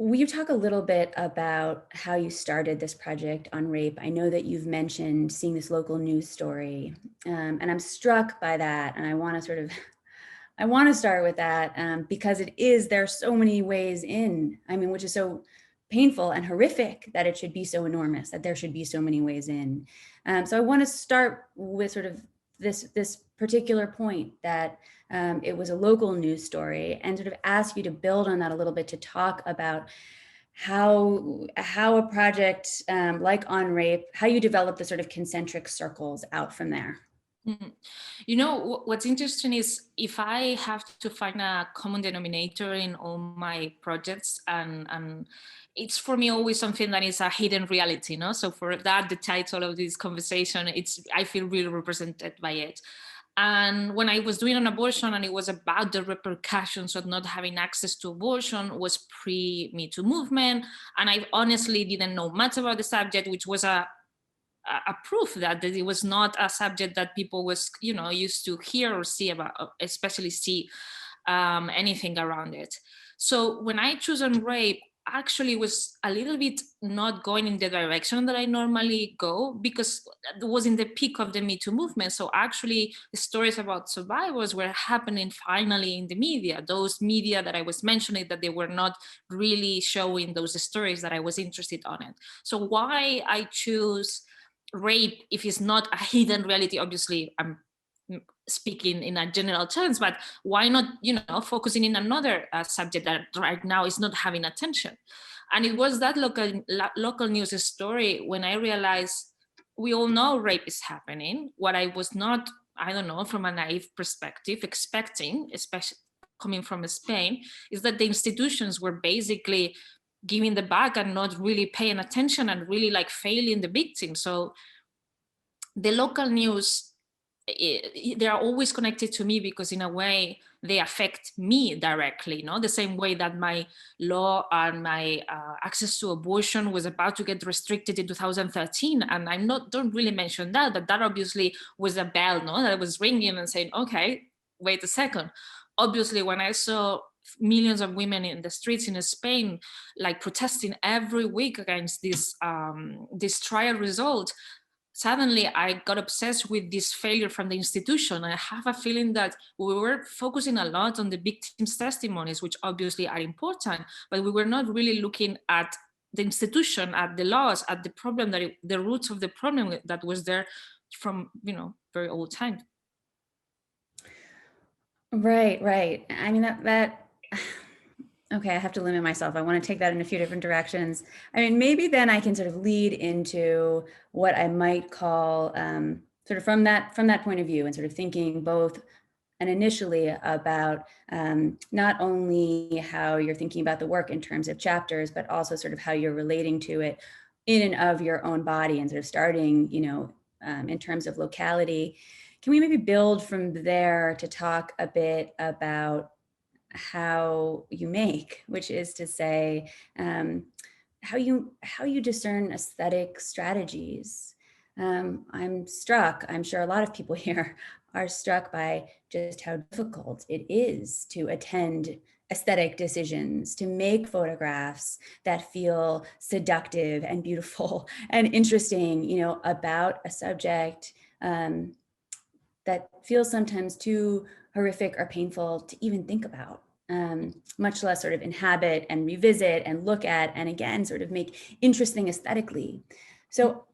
will you talk a little bit about how you started this project on rape? I know that you've mentioned seeing this local news story, and I'm struck by that. And I want to I want to start with that because there are so many ways in, I mean, which is so painful and horrific that it should be so enormous, that there should be so many ways in. So I want to start with sort of this particular point that it was a local news story, and sort of ask you to build on that a little bit, to talk about how a project like On Rape, how you develop the sort of concentric circles out from there. Mhm. What's interesting is if I have to find a common denominator in all my projects, and it's for me always something that is a hidden reality, no? So for that, the title of this conversation, I feel really represented by it. And when I was doing an abortion and it was about the repercussions of not having access to abortion, was pre-Me Too movement. And I honestly didn't know much about the subject, which was a proof that it was not a subject that people was used to hear or see about, especially see anything around it. So when I chose On Rape, actually was a little bit not going in the direction that I normally go, because it was in the peak of the Me Too movement. So actually the stories about survivors were happening finally in the media, those media that I was mentioning, that they were not really showing those stories that I was interested on it. So why I choose rape, if it's not a hidden reality, obviously I'm speaking in a general terms, but why not focusing in another subject that right now is not having attention? And it was that local news story when I realized we all know rape is happening. What I was not, I don't know, from a naive perspective expecting, especially coming from Spain, is that the institutions were basically giving the back and not really paying attention and really like failing the victim. So the local news, they are always connected to me because in a way they affect me directly, the same way that my law and my access to abortion was about to get restricted in 2013. And don't really mention that obviously was a bell, that was ringing and saying, okay, wait a second. Obviously, when I saw millions of women in the streets in Spain, like protesting every week against this trial result, suddenly I got obsessed with this failure from the institution. I have a feeling that we were focusing a lot on the victims' testimonies, which obviously are important, but we were not really looking at the institution, at the laws, at the problem, the roots of the problem that was there from very old time. Right. I mean, that okay, I have to limit myself. I want to take that in a few different directions. I mean, maybe then I can sort of lead into what I might call sort of from that point of view, and sort of thinking both and initially about not only how you're thinking about the work in terms of chapters, but also sort of how you're relating to it in and of your own body, and sort of starting, in terms of locality. Can we maybe build from there to talk a bit about how you make, which is to say, how you discern aesthetic strategies? I'm struck, I'm sure a lot of people here are struck by just how difficult it is to attend aesthetic decisions, to make photographs that feel seductive and beautiful and interesting, about a subject that feels sometimes too horrific or painful to even think about, much less sort of inhabit and revisit and look at, and again, sort of make interesting aesthetically. So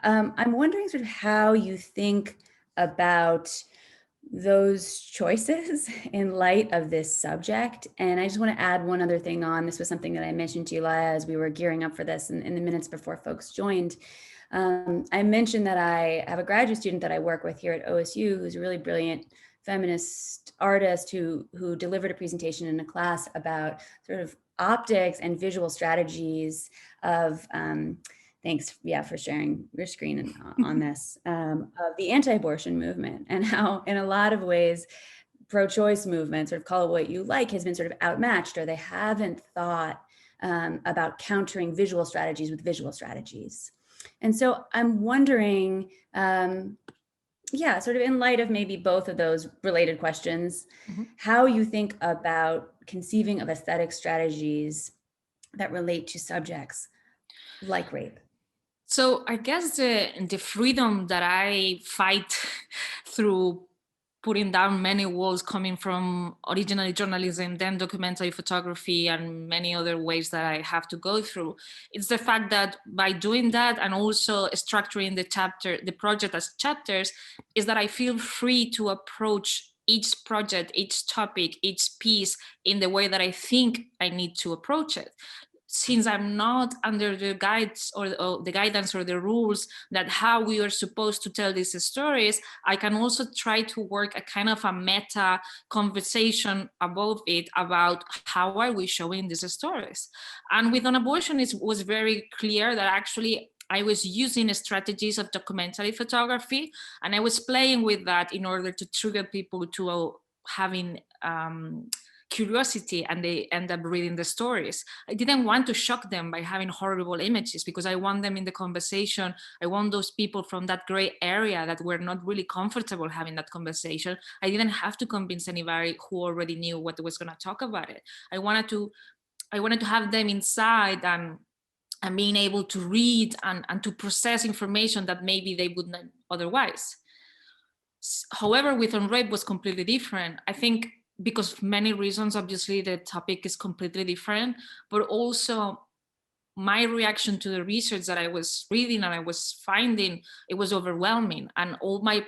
I'm wondering sort of how you think about those choices in light of this subject. And I just want to add one other thing on. This was something that I mentioned to you, Laia, as we were gearing up for this in the minutes before folks joined. I mentioned that I have a graduate student that I work with here at OSU, who's a really brilliant feminist artist who delivered a presentation in a class about sort of optics and visual strategies of, thanks, for sharing your screen on this, of the anti-abortion movement, and how in a lot of ways, pro-choice movement, sort of call it what you like, has been sort of outmatched, or they haven't thought about countering visual strategies with visual strategies. And so I'm wondering, sort of in light of maybe both of those related questions, how you think about conceiving of aesthetic strategies that relate to subjects like rape? So I guess the freedom that I fight through putting down many walls coming from originally journalism, then documentary photography, and many other ways that I have to go through. It's the fact that by doing that and also structuring the project as chapters, is that I feel free to approach each project, each topic, each piece in the way that I think I need to approach it. Since I'm not under the guides or the guidance or the rules that how we are supposed to tell these stories, I can also try to work a kind of a meta conversation above it about how are we showing these stories. And with an abortion, it was very clear that actually I was using strategies of documentary photography, and I was playing with that in order to trigger people to having curiosity, and they end up reading the stories. I didn't want to shock them by having horrible images, because I want them in the conversation. I want those people from that gray area that were not really comfortable having that conversation. I didn't have to convince anybody who already knew what was going to talk about it. I wanted to have them inside and being able to read and to process information that maybe they would not otherwise. However, with On Rape was completely different. I think because of many reasons, obviously the topic is completely different, but also my reaction to the research that I was reading and I was finding, it was overwhelming. And all my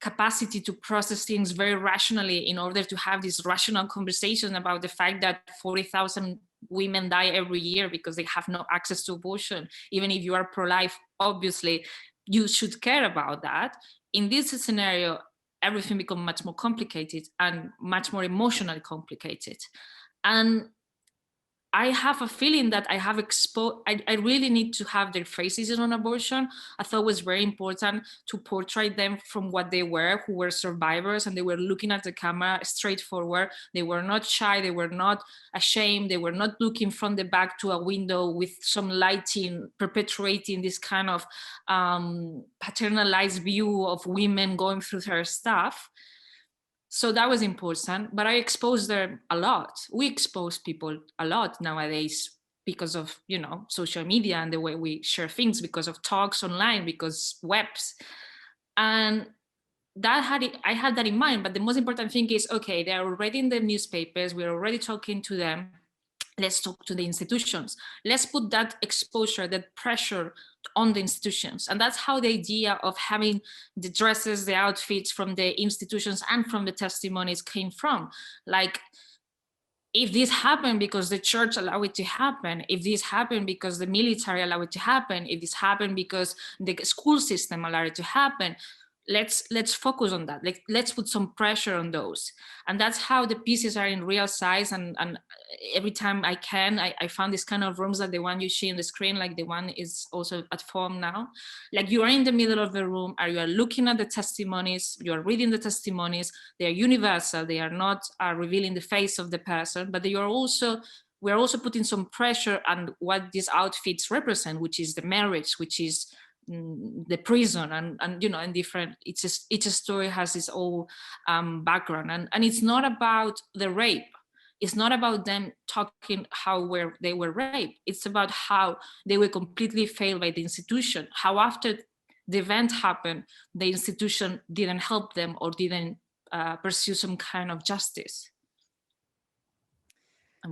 capacity to process things very rationally in order to have this rational conversation about the fact that 40,000 women die every year because they have no access to abortion. Even if you are pro-life, obviously you should care about that. In this scenario, everything becomes much more complicated and much more emotionally complicated. And I have a feeling that I have exposed, I really need to have their faces on abortion. I thought it was very important to portray them from what they were, who were survivors, and they were looking at the camera straightforward. They were not shy, they were not ashamed, they were not looking from the back to a window with some lighting, perpetuating this kind of paternalized view of women going through their stuff. So that was important, but I exposed them a lot. We expose people a lot nowadays because of, social media and the way we share things, because of talks online, because webs. And I had that in mind, but the most important thing is, okay, they're already in the newspapers, we're already talking to them. Let's talk to the institutions. Let's put that exposure, that pressure on the institutions. And that's how the idea of having the dresses, the outfits from the institutions and from the testimonies came from. Like, if this happened because the church allowed it to happen, if this happened because the military allowed it to happen, if this happened because the school system allowed it to happen, let's focus on that. Like, let's put some pressure on those. And that's how the pieces are in real size. And every time I can, I found this kind of rooms like the one you see on the screen, like the one is also at FOM now. Like, you are in the middle of the room, and you are looking at the testimonies, you are reading the testimonies. They are universal, they are not revealing the face of the person, but we're also putting some pressure on what these outfits represent, which is the marriage, which is the prison, and and different. Each story has its own background, and it's not about the rape. It's not about them talking they were raped. It's about how they were completely failed by the institution. How after the event happened, the institution didn't help them or didn't pursue some kind of justice. I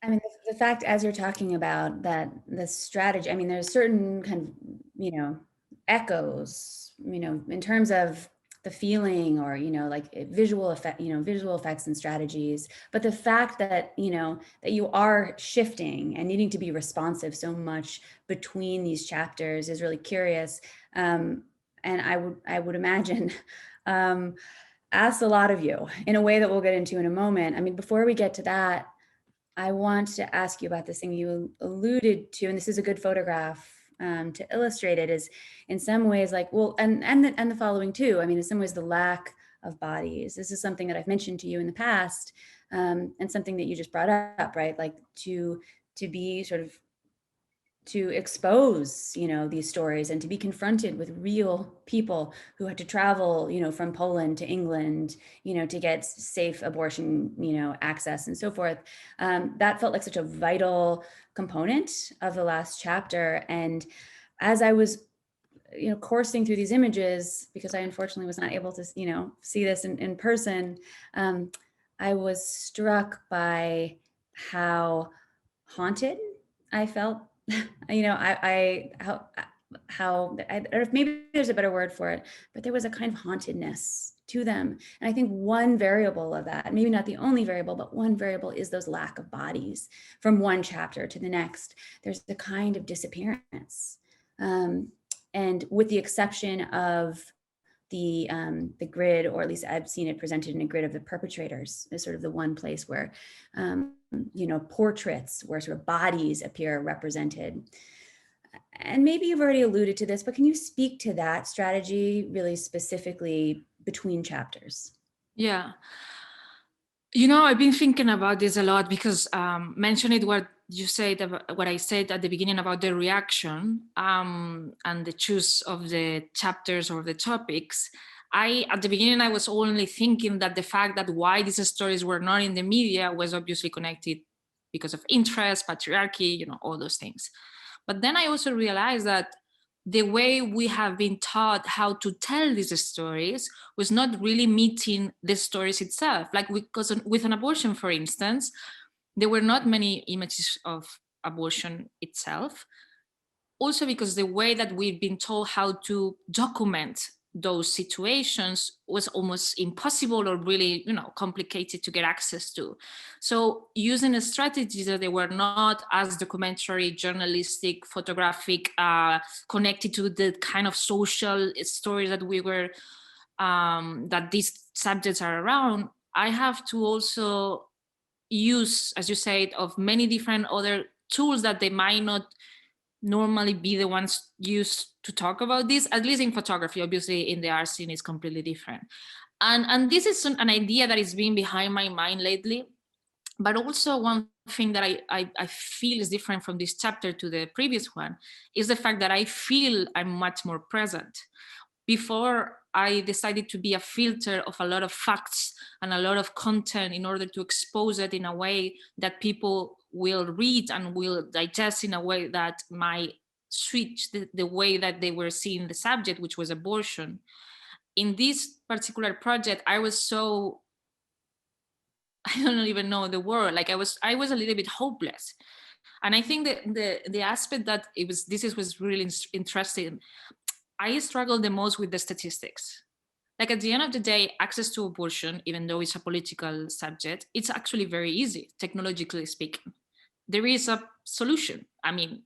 mean, the fact, as you're talking about that, the strategy, I mean, there's certain kind of, echoes, in terms of the feeling or, like visual effect, visual effects and strategies. But the fact that, that you are shifting and needing to be responsive so much between these chapters is really curious. And I would imagine, asked a lot of you in a way that we'll get into in a moment. I mean, before we get to that, I want to ask you about this thing you alluded to, and this is a good photograph to illustrate it, is in some ways like, well, and the following too. I mean, in some ways, the lack of bodies. This is something that I've mentioned to you in the past, and something that you just brought up, right? Like to be sort of to expose, these stories and to be confronted with real people who had to travel, from Poland to England, to get safe abortion, access and so forth. That felt like such a vital component of the last chapter. And as I was, coursing through these images, because I unfortunately was not able to, see this in person, I was struck by how haunted I felt. How I don't know if maybe there's a better word for it, but there was a kind of hauntedness to them. And I think one variable of that, maybe not the only variable, but one variable is those lack of bodies from one chapter to the next. There's a kind of disappearance. And with the exception of the grid, or at least I've seen it presented in a grid of the perpetrators, is sort of the one place where, portraits, where sort of bodies appear represented. And maybe you've already alluded to this, but can you speak to that strategy really specifically between chapters? Yeah. I've been thinking about this a lot because mentioning what you said, what I said at the beginning about the reaction and the choice of the chapters or the topics. At the beginning, I was only thinking that the fact that why these stories were not in the media was obviously connected because of interest, patriarchy, all those things. But then I also realized that the way we have been taught how to tell these stories was not really meeting the stories itself. Like because with an abortion, for instance, there were not many images of abortion itself. Also because the way that we've been told how to document those situations was almost impossible or really, complicated to get access to. So using a strategy that they were not as documentary, journalistic, photographic, connected to the kind of social stories that we were, that these subjects are around, I have to also use, as you said, of many different other tools that they might not normally be the ones used to talk about this, at least in photography. Obviously in the art scene is completely different, and this is an idea that is being behind my mind lately. But also one thing that I feel is different from this chapter to the previous one is the fact that I feel I'm much more present. Before, I decided to be a filter of a lot of facts and a lot of content in order to expose it in a way that people will read and will digest in a way that might switch the way that they were seeing the subject, which was abortion. In this particular project, I was so, I don't even know the word, like I was a little bit hopeless. And I think that the aspect that was really interesting. I struggle the most with the statistics. Like at the end of the day, access to abortion, even though it's a political subject, it's actually very easy, technologically speaking. There is a solution. I mean,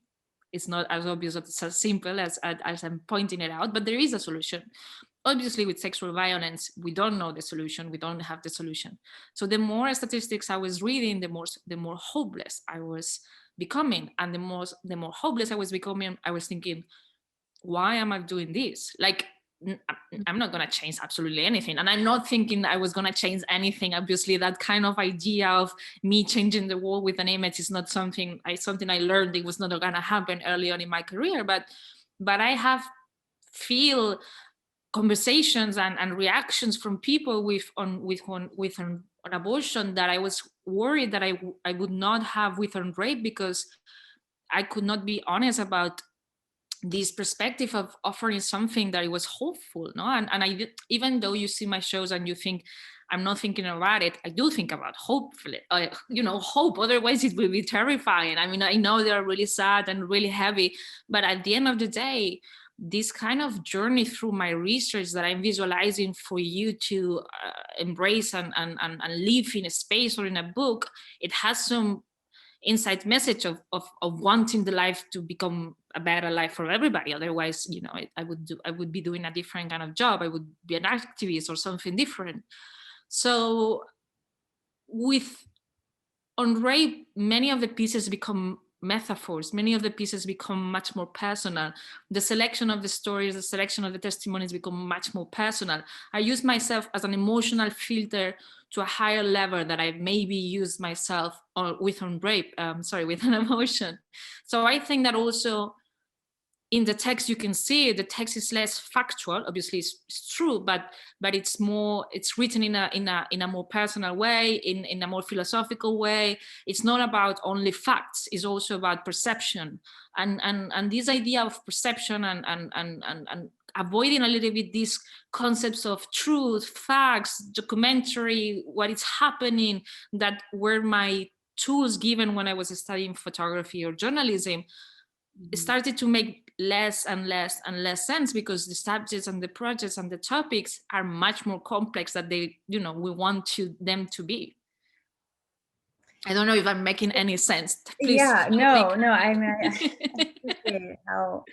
it's not as obvious, it's as simple as I'm pointing it out, but there is a solution. Obviously, with sexual violence, we don't know the solution. We don't have the solution. So the more statistics I was reading, the more hopeless I was becoming, and the more hopeless I was becoming, I was thinking, why am I doing this? Like, I'm not going to change absolutely anything. And I'm not thinking I was going to change anything. Obviously, that kind of idea of me changing the world with an image is not something I learned. It was not going to happen early on in my career. But I have feel conversations and reactions from people on abortion that I was worried that I would not have with on rape, because I could not be honest about this perspective of offering something that it was hopeful, no? And I, even though you see my shows and you think I'm not thinking about it, I do think about hopefully, hope. Otherwise, it will be terrifying. I mean, I know they are really sad and really heavy, but at the end of the day, this kind of journey through my research that I'm visualizing for you to embrace and live in a space or in a book, it has some inside message of wanting the life to become a better life for everybody. Otherwise, I would be doing a different kind of job. I would be an activist or something different. So with on rape, many of the pieces become metaphors. Many of the pieces become much more personal. The selection of the stories, the selection of the testimonies become much more personal. I use myself as an emotional filter to a higher level that I maybe use myself with on rape, with an emotion. So I think that also in the text you can see the text is less factual. Obviously it's true, but it's written in a more personal way, in a more philosophical way. It's not about only facts, it's also about perception, and this idea of perception and avoiding a little bit these concepts of truth, facts, documentary, what is happening, that were my tools given when I was studying photography or journalism. It started to make less and less and less sense, because the subjects and the projects and the topics are much more complex than we want them to be. I don't know if I'm making any sense. Please. Yeah, no. I mean, I appreciate how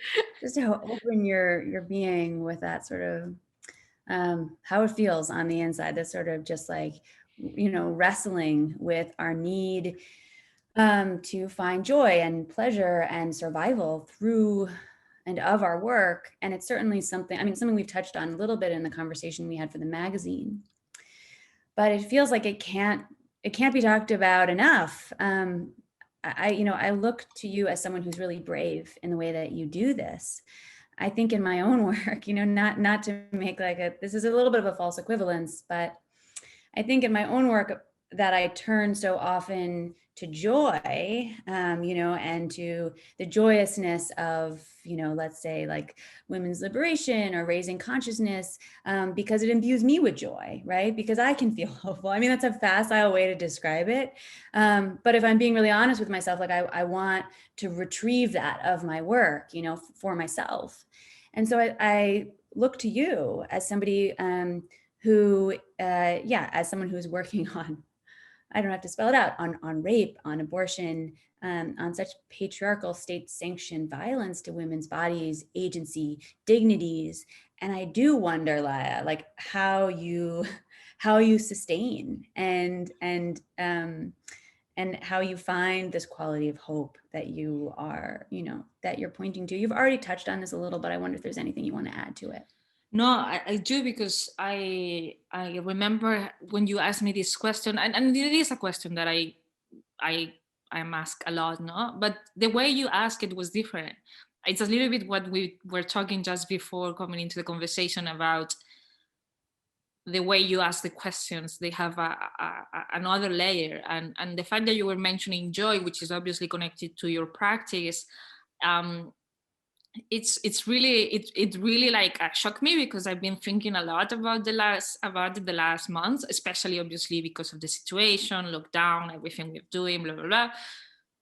open you're being with that sort of how it feels on the inside. That sort of just like, wrestling with our need to find joy and pleasure and survival through and of our work. And it's certainly something we've touched on a little bit in the conversation we had for the magazine, but it feels like it can't be talked about enough. I look to you as someone who's really brave in the way that you do this. I think in my own work, not to make this is a little bit of a false equivalence, but I think in my own work that I turn so often to joy, and to the joyousness of, let's say like women's liberation or raising consciousness, because it imbues me with joy, right? Because I can feel hopeful. I mean, that's a facile way to describe it. But if I'm being really honest with myself, like I want to retrieve that of my work, for myself. And so I look to you as somebody who, as someone who's working on, I don't have to spell it out, on rape, on abortion, on such patriarchal state-sanctioned violence to women's bodies, agency, dignities. And I do wonder, Laia, like how you sustain and how you find this quality of hope that you are, that you're pointing to. You've already touched on this a little, but I wonder if there's anything you want to add to it. No, I do, because I remember when you asked me this question, and it is a question that I'm asked a lot, no? But the way you asked it was different. It's a little bit what we were talking just before coming into the conversation about the way you ask the questions. They have another layer, and the fact that you were mentioning joy, which is obviously connected to your practice. It's really like shocked me, because I've been thinking a lot about the last months, especially obviously because of the situation, lockdown, everything we're doing, blah blah blah.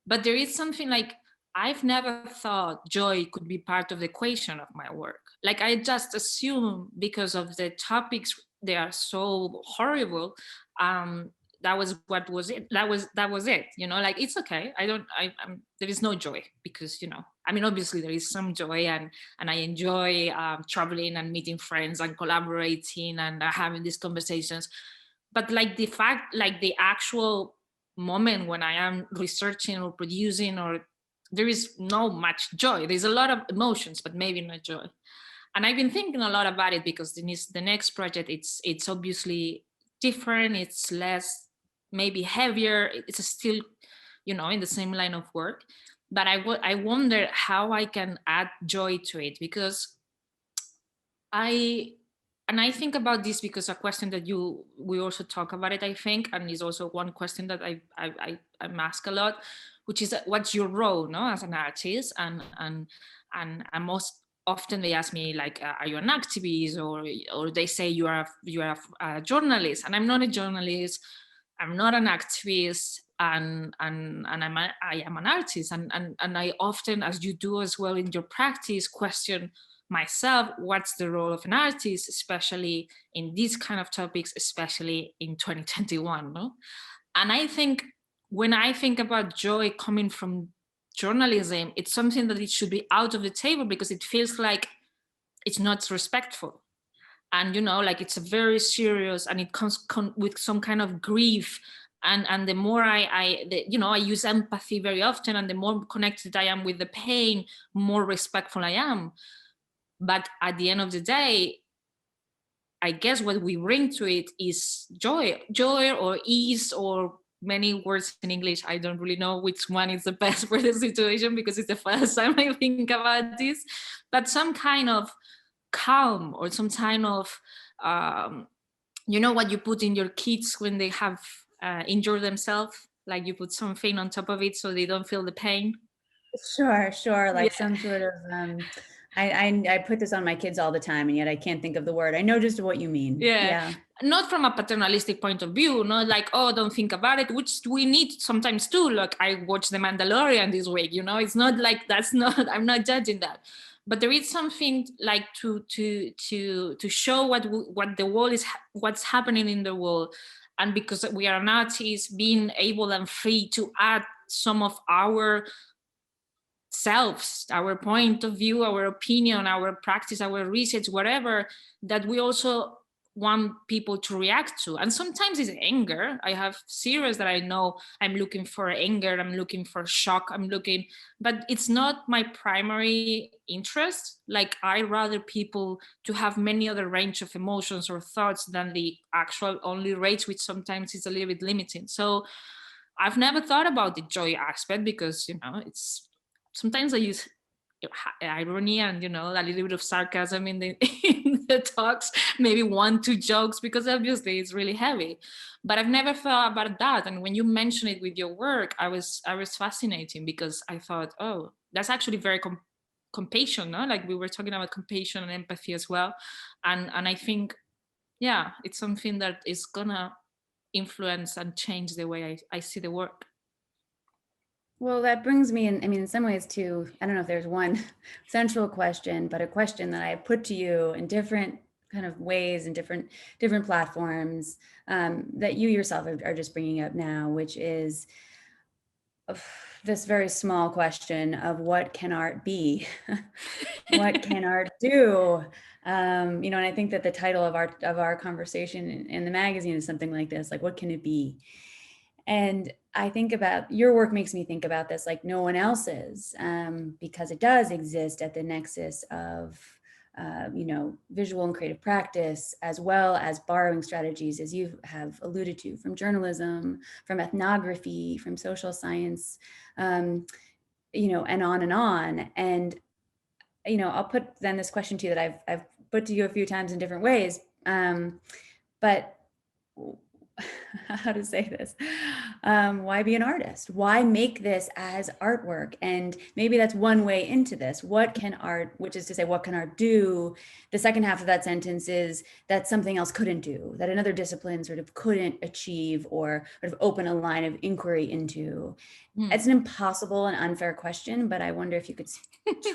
But there is something like, I've never thought joy could be part of the equation of my work. Like I just assume, because of the topics, they are so horrible. That was it. That was it. Like it's okay. There is no joy, because I mean, obviously there is some joy, and I enjoy traveling and meeting friends and collaborating and having these conversations. But like the actual moment when I am researching or producing, or there is no much joy. There's a lot of emotions, but maybe not joy. And I've been thinking a lot about it, because the next project, it's obviously different. It's less, maybe heavier. It's still, in the same line of work. But I wonder how I can add joy to it, because I think about this, because a question that we also talk about it, I think, and is also one question that I'm asked a lot, which is what's your role, as an artist, and most often they ask me like, are you an activist, or they say you are a journalist, and I'm not a journalist, I'm not an activist, and I am an artist, and I often, as you do as well in your practice, question myself, what's the role of an artist, especially in these kind of topics, especially in 2021, no? And I think when I think about joy coming from journalism, it's something that it should be out of the table, because it feels like it's not respectful. And like it's a very serious, and it comes with some kind of grief And the more I use empathy very often, and the more connected I am with the pain, more respectful I am. But at the end of the day, I guess what we bring to it is joy or ease, or many words in English. I don't really know which one is the best for the situation, because it's the first time I think about this, but some kind of calm, or some kind of, what you put in your kids when they have injured themselves, like you put something on top of it so they don't feel the pain. Sure. Like Yeah. some sort of, I put this on my kids all the time, and yet I can't think of the word. I know just what you mean. Yeah, Yeah. not from a paternalistic point of view, not like, oh, don't think about it, which we need sometimes too. Like, I watched The Mandalorian this week, it's not like, that's not, I'm not judging that, but there is something like to show what the world is, what's happening in the world. And because we are artists, being able and free to add some of our selves, our point of view, our opinion, our practice, our research, whatever, that we also want people to react to. And sometimes it's anger. I have series that I know I'm looking for anger, I'm looking for shock, but it's not my primary interest. Like, I rather people to have many other range of emotions or thoughts than the actual only rage, which sometimes is a little bit limiting. So I've never thought about the joy aspect, because it's sometimes I use irony and a little bit of sarcasm in the in the talks, maybe 1-2 jokes, because obviously it's really heavy. But I've never thought about that. And when you mention it with your work, I was fascinating, because I thought, oh, that's actually very compassion, no? Like, we were talking about compassion and empathy as well. And I think, yeah, it's something that is gonna influence and change the way I see the work. Well, that brings me in, I mean, in some ways to, I don't know if there's one central question, but a question that I put to you in different kind of ways and different platforms, that you yourself are just bringing up now, which is this very small question of what can art be? What can art do? And I think that the title of our conversation in the magazine is something like this, like, what can it be? And I think about your work makes me think about this like no one else's, because it does exist at the nexus of, visual and creative practice, as well as borrowing strategies, as you have alluded to, from journalism, from ethnography, from social science, and on and on. And, I'll put then this question to you that I've put to you a few times in different ways. But how to say this, why be an artist? Why make this as artwork? And maybe that's one way into this. What can art, which is to say, what can art do? The second half of that sentence is that something else couldn't do, that another discipline sort of couldn't achieve or sort of open a line of inquiry into. It's an impossible and unfair question, but I wonder if you could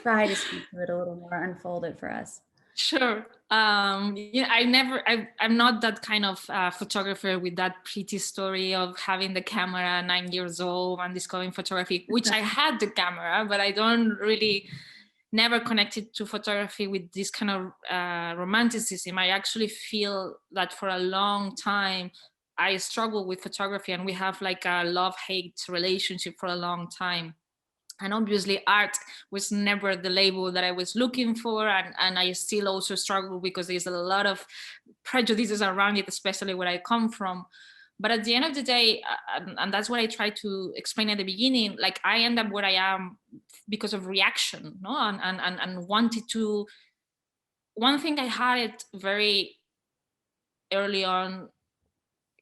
try to speak to it a little more, unfold it for us. Sure. I'm not that kind of photographer with that pretty story of having the camera 9 years old and discovering photography, which I had the camera, but I don't really never connected to photography with this kind of romanticism. I actually feel that for a long time, I struggled with photography, and we have like a love-hate relationship for a long time. And obviously art was never the label that I was looking for, and I still also struggle because there's a lot of prejudices around it, especially where I come from. But at the end of the day, and that's what I tried to explain at the beginning, like, I end up where I am because of reaction, no? And wanted to, one thing I had it very early on,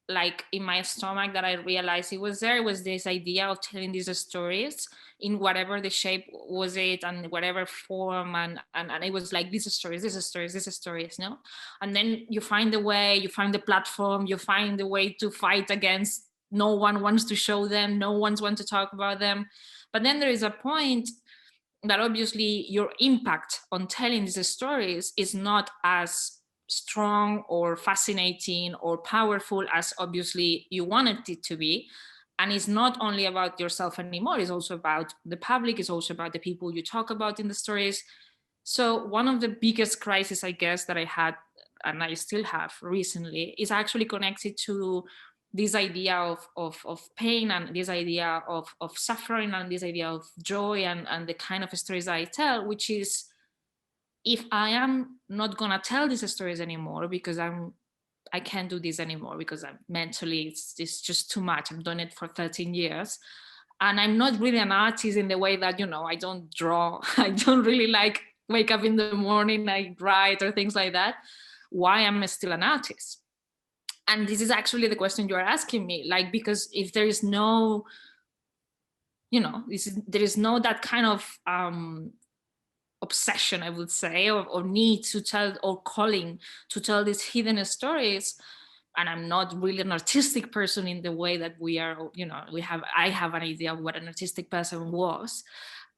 like in my stomach, that I realized it was this idea of telling these stories in whatever the shape was it, and whatever form, and it was like, these stories, no? And then you find the way, you find the platform, you find the way to fight against, no one wants to show them, no one wants to talk about them. But then there is a point that obviously your impact on telling these stories is not as strong or fascinating or powerful as obviously you wanted it to be. And it's not only about yourself anymore, it's also about the public, it's also about the people you talk about in the stories. So one of the biggest crises, I guess, that I had, and I still have recently, is actually connected to this idea of pain and this idea of suffering and this idea of joy and the kind of stories I tell, which is, if I am not gonna tell these stories anymore because I can't do this anymore because I'm mentally, it's just too much. I've done it for 13 years. And I'm not really an artist in the way that, I don't draw. I don't really like wake up in the morning, I write or things like that. Why am I still an artist? And this is actually the question you're asking me, like, because if there is no, there is no that kind of obsession, I would say, or need to tell, or calling to tell these hidden stories, and I'm not really an artistic person in the way that we are, I have an idea of what an artistic person was,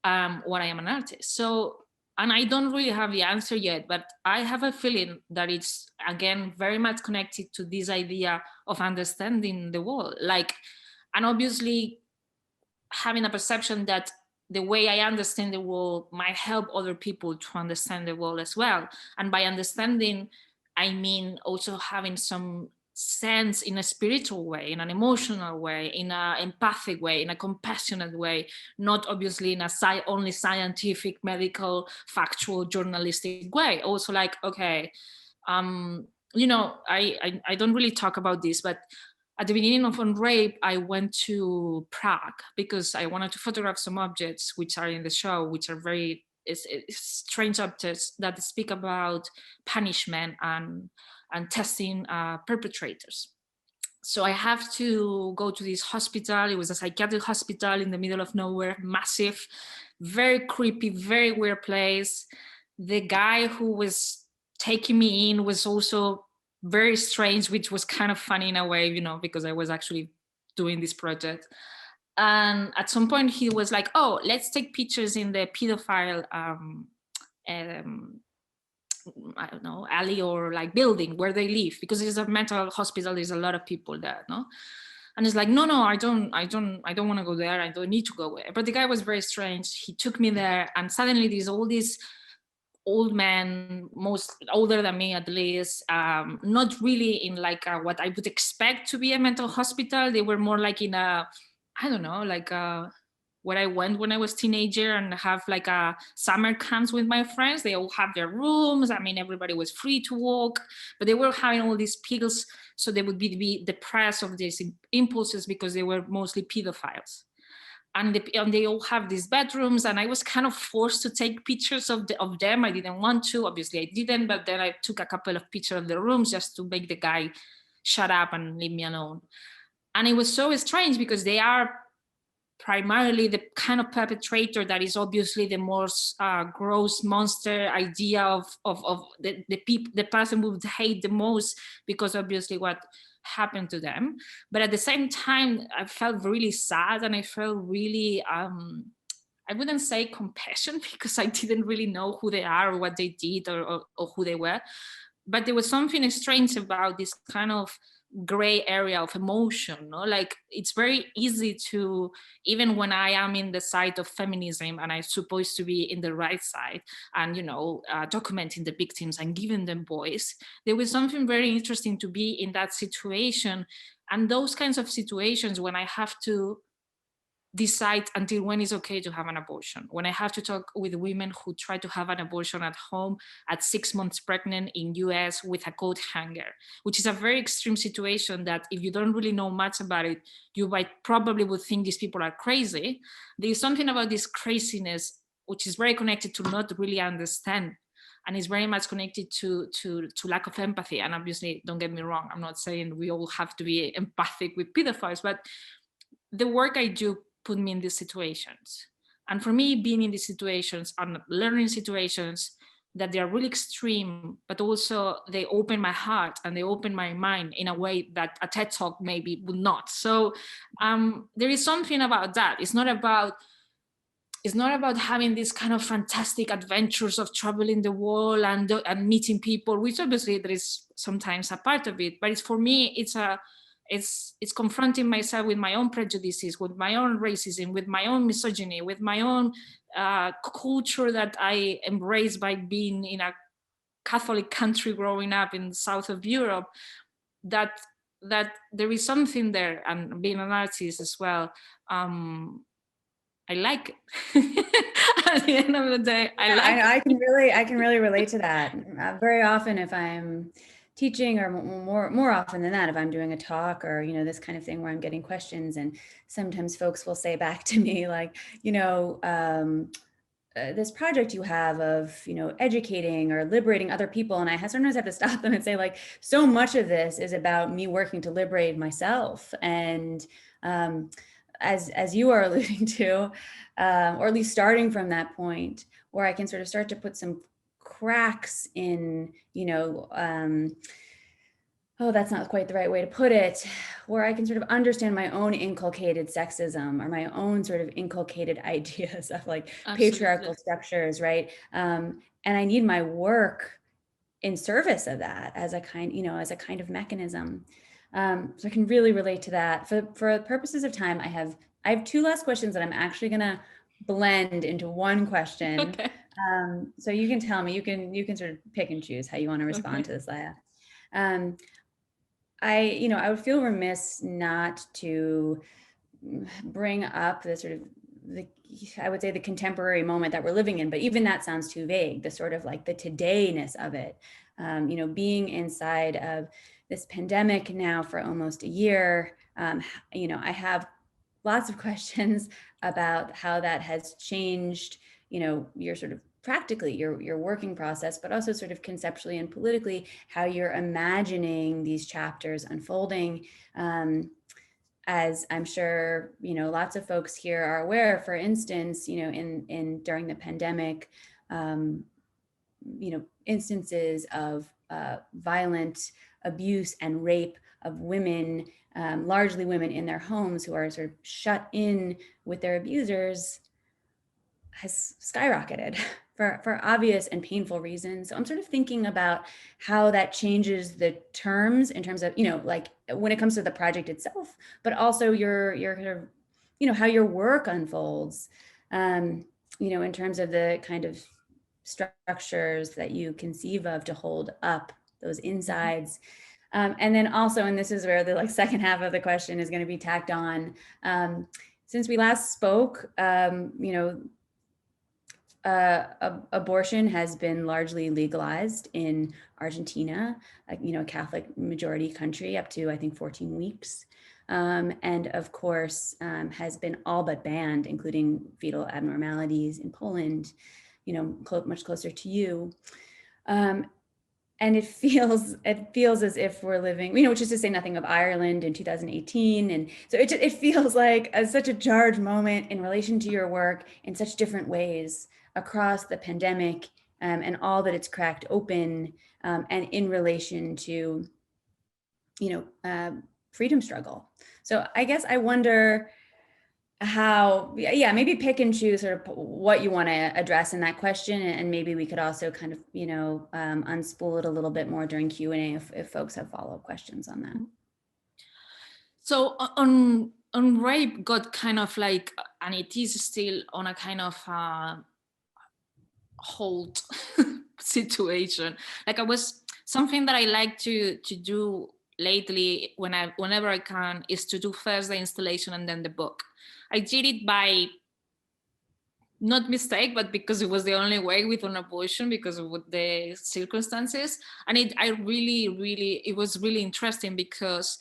what I am an artist. So, and I don't really have the answer yet, but I have a feeling that it's, again, very much connected to this idea of understanding the world. Like, and obviously having a perception that the way I understand the world might help other people to understand the world as well. And by understanding, I mean also having some sense in a spiritual way, in an emotional way, in an empathic way, in a compassionate way, not obviously in a only scientific, medical, factual, journalistic way. Also like, okay, I don't really talk about this, but at the beginning of On Rape, I went to Prague because I wanted to photograph some objects which are in the show, which are very strange objects that speak about punishment and testing perpetrators. So I have to go to this hospital. It was a psychiatric hospital in the middle of nowhere, massive, very creepy, very weird place. The guy who was taking me in was also very strange, which was kind of funny in a way, because I was actually doing this project. And at some point he was like, oh, let's take pictures in the pedophile I don't know, alley or like building where they live, because it's a mental hospital. There's a lot of people there, no? And it's like, no, I don't want to go there. I don't need to go there. But the guy was very strange. He took me there, and suddenly there's all these old men, most older than me at least, not really in like what I would expect to be a mental hospital. They were more like in a, I don't know, like where I went when I was teenager and have like a summer camps with my friends. They all have their rooms. I mean, everybody was free to walk, but they were having all these pills, so they would be depressed of these impulses because they were mostly pedophiles. And they all have these bedrooms, and I was kind of forced to take pictures of them. I didn't want to, obviously I didn't, but then I took a couple of pictures of the rooms just to make the guy shut up and leave me alone. And it was so strange because they are primarily the kind of perpetrator that is obviously the most gross monster idea of the person who would hate the most, because obviously what happened to them. But at the same time, I felt really sad, and I felt really I wouldn't say compassion because I didn't really know who they are or what they did or who they were. But there was something strange about this kind of gray area of emotion, no? Like, it's very easy to, even when I am in the side of feminism and I'm supposed to be in the right side and documenting the victims and giving them voice, there was something very interesting to be in that situation. And those kinds of situations when I have to decide until when it's okay to have an abortion, when I have to talk with women who try to have an abortion at home at 6 months pregnant in US with a coat hanger, which is a very extreme situation that if you don't really know much about it, you might probably would think these people are crazy. There's something about this craziness which is very connected to not really understand, and is very much connected to lack of empathy. And obviously, don't get me wrong, I'm not saying we all have to be empathic with pedophiles, but the work I do put me in these situations. And for me, being in these situations and learning situations that they are really extreme, but also they open my heart and they open my mind in a way that a TED Talk maybe would not. So there is something about that. It's not about having these kind of fantastic adventures of traveling the world and meeting people, which obviously there is sometimes a part of it. But it's, for me, it's confronting myself with my own prejudices, with my own racism, with my own misogyny, with my own culture that I embrace by being in a Catholic country growing up in the south of Europe, that that there is something there, and being an artist as well, I like it. At the end of the day, I like it. I can really relate to that. Very often, if I'm teaching, or more often than that, if I'm doing a talk or, this kind of thing where I'm getting questions, and sometimes folks will say back to me like, this project you have of, educating or liberating other people. And sometimes have to stop them and say, like, so much of this is about me working to liberate myself. And as you are alluding to, or at least starting from that point, where I can sort of start to put some cracks in, oh, that's not quite the right way to put it, where I can sort of understand my own inculcated sexism, or my own sort of inculcated ideas of like patriarchal structures, right? And I need my work in service of that as a kind of mechanism. So I can really relate to that. For purposes of time, I have 2 last questions that I'm actually gonna blend into one question. Okay. So you can tell me, you can sort of pick and choose how you want to respond to this, Laia. I would feel remiss not to bring up the sort of I would say the contemporary moment that we're living in, but even that sounds too vague. The sort of like the todayness of it, being inside of this pandemic now for almost a year. I have lots of questions about how that has changed, your sort of practically your working process, but also sort of conceptually and politically, how you're imagining these chapters unfolding. As I'm sure, lots of folks here are aware, for instance, in during the pandemic, instances of violent abuse and rape of women, largely women in their homes who are sort of shut in with their abusers, has skyrocketed for obvious and painful reasons. So I'm sort of thinking about how that changes the terms in terms of, like when it comes to the project itself, but also your how your work unfolds, in terms of the kind of structures that you conceive of to hold up those insides. And then also, and this is where the second half of the question is going to be tacked on. Since we last spoke, abortion has been largely legalized in Argentina, a Catholic majority country, up to I think 14 weeks. And of course, has been all but banned, including fetal abnormalities in Poland, much closer to you. And it feels as if we're living, which is to say nothing of Ireland in 2018. And so it feels like such a charged moment in relation to your work in such different ways across the pandemic, and all that it's cracked open, and in relation to, freedom struggle. So I guess I wonder how, maybe pick and choose sort of what you want to address in that question, and maybe we could also kind of unspool it a little bit more during Q&A if folks have follow-up questions on that. So on rape got kind of like, and it is still on a kind of hold situation. Like something that I like to do lately whenever I can is to do first the installation and then the book. I did it by not mistake, but because it was the only way with an abortion, because of the circumstances. And it was really interesting, because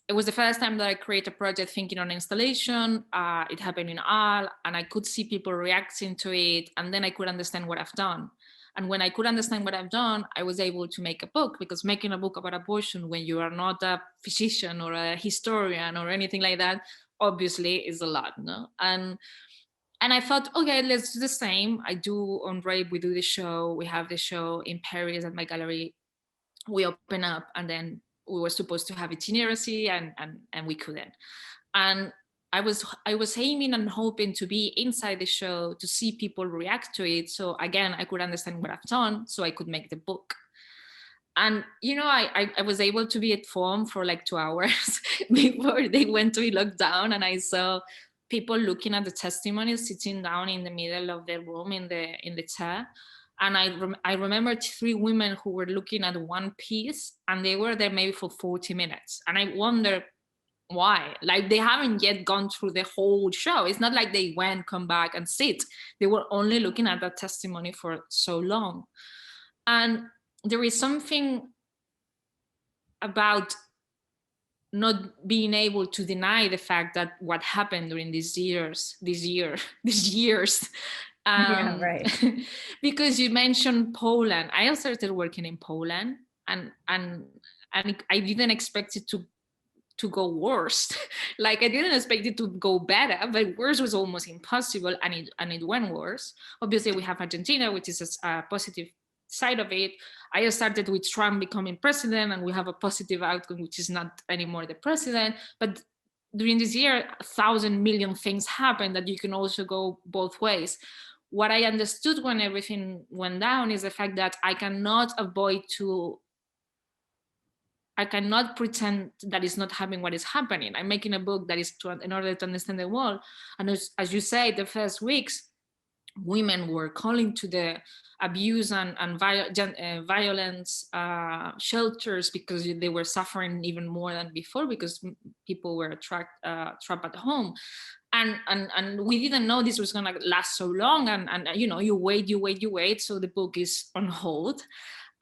it was the first time that I created a project thinking on installation. It happened in Al, and I could see people reacting to it, and then I could understand what I've done. And when I could understand what I've done, I was able to make a book, because making a book about abortion when you are not a physician or a historian or anything like that, obviously is a lot, no? And I thought, okay, let's do the same. I do on rape, we do the show. We have the show in Paris at my gallery. We open up, and then we were supposed to have itinerary, and we couldn't. And I was aiming and hoping to be inside the show to see people react to it. So again, I could understand what I've done, so I could make the book. And I was able to be at home for like 2 hours before they went to be locked down, and I saw people looking at the testimonies, sitting down in the middle of the room in the chair. And I remember 3 women who were looking at one piece, and they were there maybe for 40 minutes. And I wonder why. Like, they haven't yet gone through the whole show. It's not like they went, come back and sit. They were only looking at that testimony for so long. And there is something about not being able to deny the fact that what happened during these years, Yeah, right. because you mentioned Poland. I started working in Poland, and I didn't expect it to go worse. Like, I didn't expect it to go better, but worse was almost impossible, and it went worse. Obviously, we have Argentina, which is a positive side of it. I started with Trump becoming president, and we have a positive outcome, which is not anymore the president. But during this year, 1,000 million things happened that you can also go both ways. What I understood when everything went down is the fact that I cannot pretend that it's not happening what is happening. I'm making a book that is in order to understand the world. And as you say, the first weeks, women were calling to the abuse and violence shelters because they were suffering even more than before, because people were trapped at home. And we didn't know this was going to last so long. And you wait. So the book is on hold.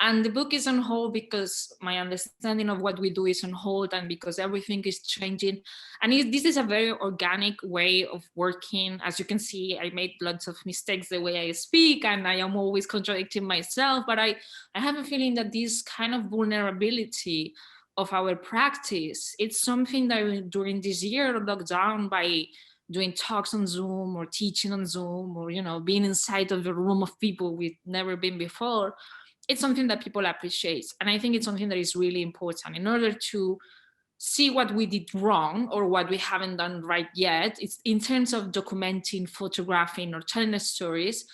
And the book is on hold because my understanding of what we do is on hold, and because everything is changing. And this is a very organic way of working. As you can see, I made lots of mistakes the way I speak, and I am always contradicting myself. But I have a feeling that this kind of vulnerability of our practice, it's something that during this year of lockdown, by doing talks on Zoom or teaching on Zoom, or being inside of a room of people we've never been before, it's something that people appreciate. And I think it's something that is really important in order to see what we did wrong or what we haven't done right yet. It's in terms of documenting, photographing, or telling stories.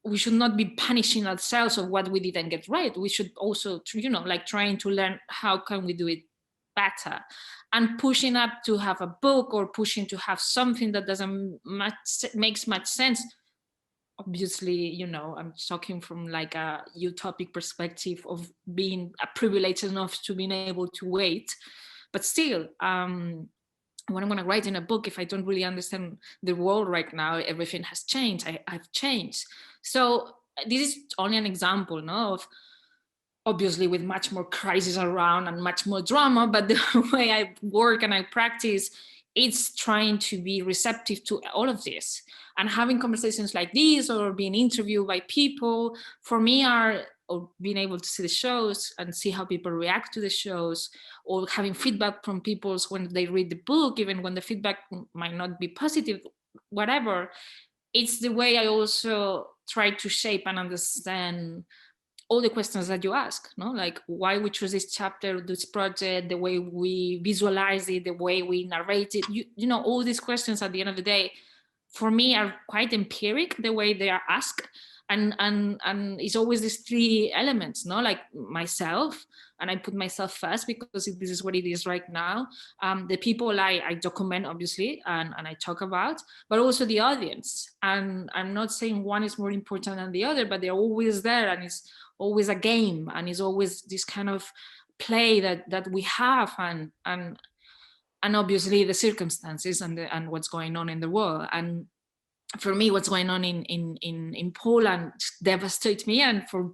We should not be punishing ourselves of what we didn't get right. We should also, trying to learn how can we do it better, and pushing up to have a book or pushing to have something that doesn't makes much sense. Obviously, I'm talking from like a utopic perspective of being privileged enough to being able to wait. But still, when I'm going to write in a book, if I don't really understand the world right now, everything has changed. I've changed. So this is only an example, no, of obviously with much more crisis around and much more drama, but the way I work and I practice, it's trying to be receptive to all of this. And having conversations like these, or being interviewed by people, for me or being able to see the shows and see how people react to the shows, or having feedback from people when they read the book, even when the feedback might not be positive, whatever. It's the way I also try to shape and understand all the questions that you ask, no? Like why we choose this chapter, this project, the way we visualize it, the way we narrate it, all these questions at the end of the day, for me, are quite empiric, the way they are asked. And it's always these 3 elements, no? Like myself, and I put myself first because this is what it is right now. The people I document, obviously, and I talk about, but also the audience. And I'm not saying one is more important than the other, but they're always there, and it's always a game, and it's always this kind of play that we have, and obviously the circumstances and what's going on in the world. And for me, what's going on in Poland devastates me. And for a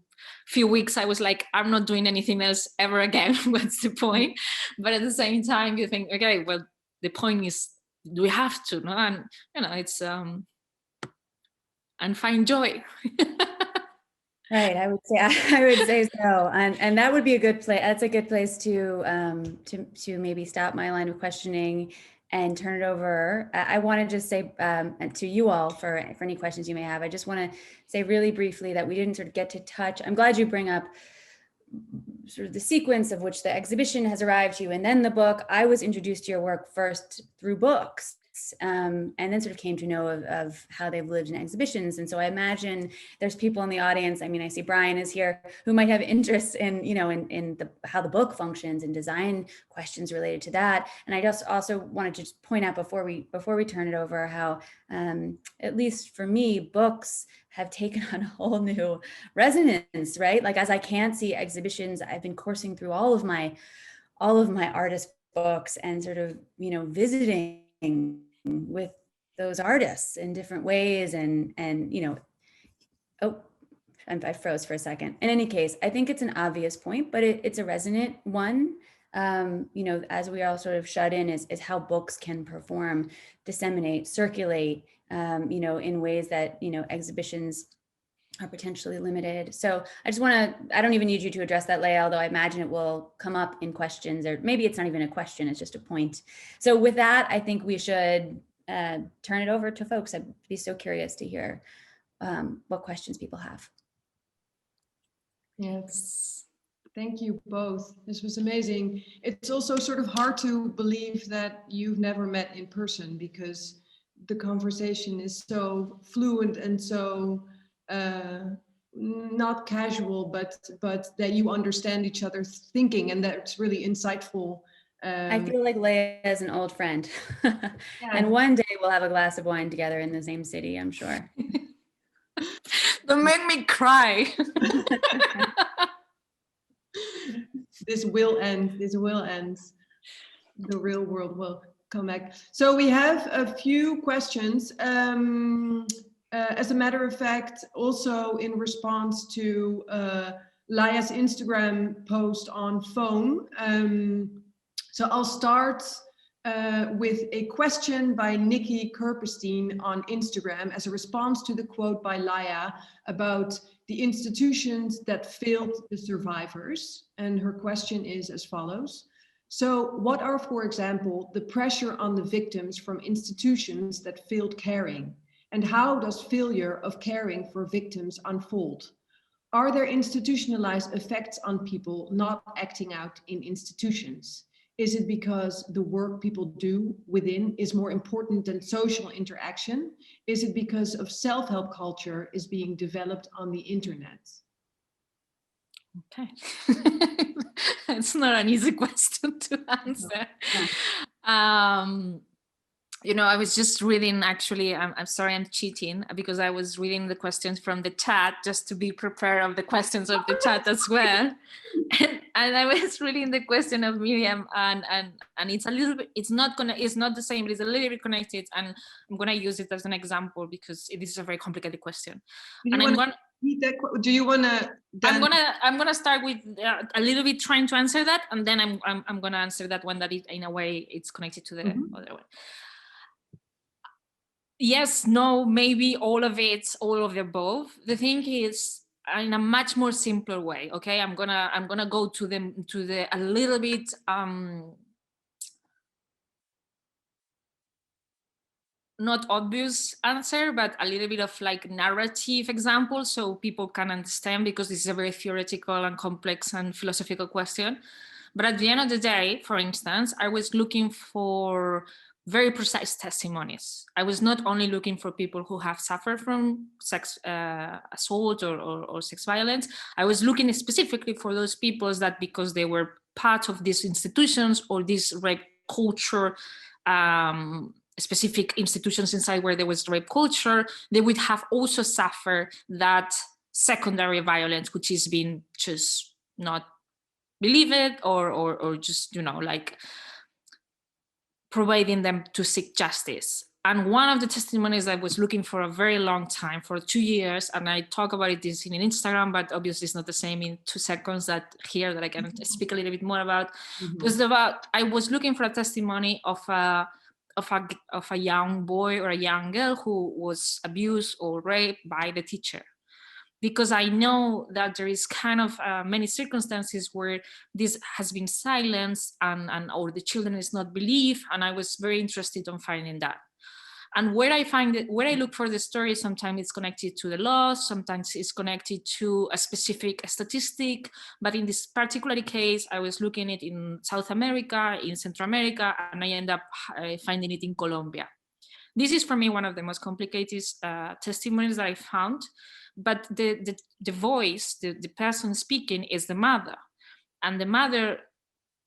few weeks, I was like, I'm not doing anything else ever again. What's the point? But at the same time, you think, okay, well, the point is, we have to, no? And it's and find joy. Right, I would say so, and that would be a good place. That's a good place to maybe stop my line of questioning and turn it over. I want to just say to you all for any questions you may have. I just want to say really briefly that we didn't sort of get to touch. I'm glad you bring up sort of the sequence of which the exhibition has arrived to you, and then the book. I was introduced to your work first through books. and then sort of came to know of how they've lived in exhibitions. And so I imagine there's people in the audience. I mean, I see Brian is here, who might have interest in, you know, in how the book functions and design questions related to that. And I just also wanted to just point out before we turn it over how, at least for me, books have taken on a whole new resonance, right? Like, as I can't see exhibitions, I've been coursing through all of my artist books and sort of, you know, visiting with those artists in different ways, and you know, oh, I froze for a second. In any case, I think it's an obvious point, but it's a resonant one. You know, as we are all sort of shut in, is how books can perform, disseminate, circulate, you know, in ways that, you know, exhibitions are potentially limited. So I just want to, I don't even need you to address that, Laia, although I imagine it will come up in questions, or maybe it's not even a question, it's just a point. So with that, I think we should turn it over to folks. I'd be so curious to hear what questions people have. Yes, thank you both. This was amazing. It's also sort of hard to believe that you've never met in person, because the conversation is so fluent and so not casual, but that you understand each other's thinking, and that's really insightful. I feel like Laia is an old friend. And one day we'll have a glass of wine together in the same city, I'm sure. Don't make me cry. This will end. This will end. The real world will come back. So we have a few questions. As a matter of fact, also in response to Laia's Instagram post on phone. So I'll start with a question by Nikki Kerpenstein on Instagram as a response to the quote by Laia about the institutions that failed the survivors. And her question is as follows. So what are, for example, the pressure on the victims from institutions that failed caring? And how does failure of caring for victims unfold? Are there institutionalized effects on people not acting out in institutions? Is it because the work people do within is more important than social interaction? Is it because of self-help culture is being developed on the internet? Okay. It's not an easy question to answer. No. You know, I was just reading, actually, I'm sorry, I'm cheating, because I was reading the questions from the chat just to be prepared of the questions of the chat as well. And I was reading the question of Miriam, and it's a little bit, it's not the same, but it's a little bit connected, and I'm gonna use it as an example because it is a very complicated question. And do you want to? I'm gonna start with a little bit trying to answer that, and then I'm gonna answer that one that in a way it's connected to the other one. Yes, no, maybe all of it, all of the above. The thing is, in a much more simpler way. Okay, I'm gonna go to the a little bit not obvious answer, but a little bit of like narrative example, so people can understand, because this is a very theoretical and complex and philosophical question. But at the end of the day, for instance, I was looking for very precise testimonies. I was not only looking for people who have suffered from sex assault or sex violence. I was looking specifically for those people that, because they were part of these institutions or this rape culture, specific institutions inside where there was rape culture, they would have also suffered that secondary violence, which is being just not believed or just, you know, like providing them to seek justice. And one of the testimonies I was looking for a very long time, for 2 years, and I talk about it this in Instagram, but obviously it's not the same in 2 seconds that here that I can speak a little bit more about. Was about, I was looking for a testimony of a young boy or a young girl who was abused or raped by the teacher. Because I know that there is kind of many circumstances where this has been silenced and or the children is not believed, and I was very interested in finding that. And where I find it, where I look for the story, sometimes it's connected to the law, sometimes it's connected to a specific statistic, but in this particular case, I was looking at it in South America, in Central America, and I end up finding it in Colombia. This is for me one of the most complicated testimonies that I found, but the voice, the person speaking is the mother, and the mother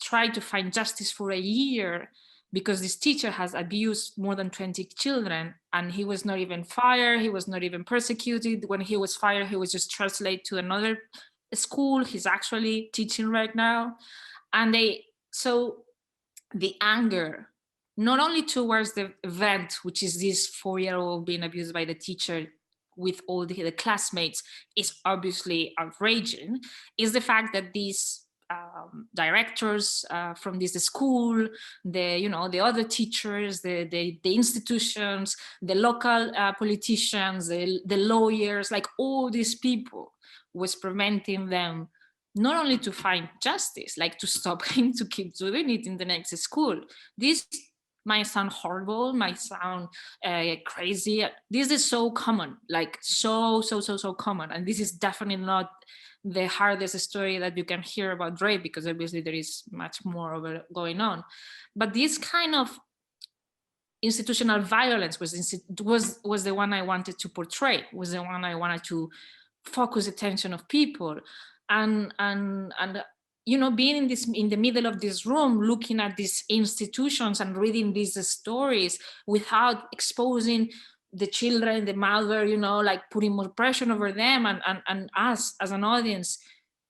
tried to find justice for a year because this teacher has abused more than 20 children, and he was not even fired, he was not even persecuted. When he was fired, he was just translated to another school. He's actually teaching right now. And so the anger, not only towards the event, which is this 4-year-old being abused by the teacher with all the classmates, is obviously outraging, is the fact that these directors from this school, the other teachers, the institutions, the local politicians, the lawyers, like all these people was preventing them not only to find justice, like to stop him to keep doing it in the next school. This might sound horrible, might sound crazy. This is so common, like so common. And this is definitely not the hardest story that you can hear about rape, because obviously there is much more of it going on. But this kind of institutional violence was the one I wanted to portray, was the one I wanted to focus attention of people. And being in the middle of this room, looking at these institutions and reading these stories without exposing the children, the mother, like putting more pressure over them, and us as an audience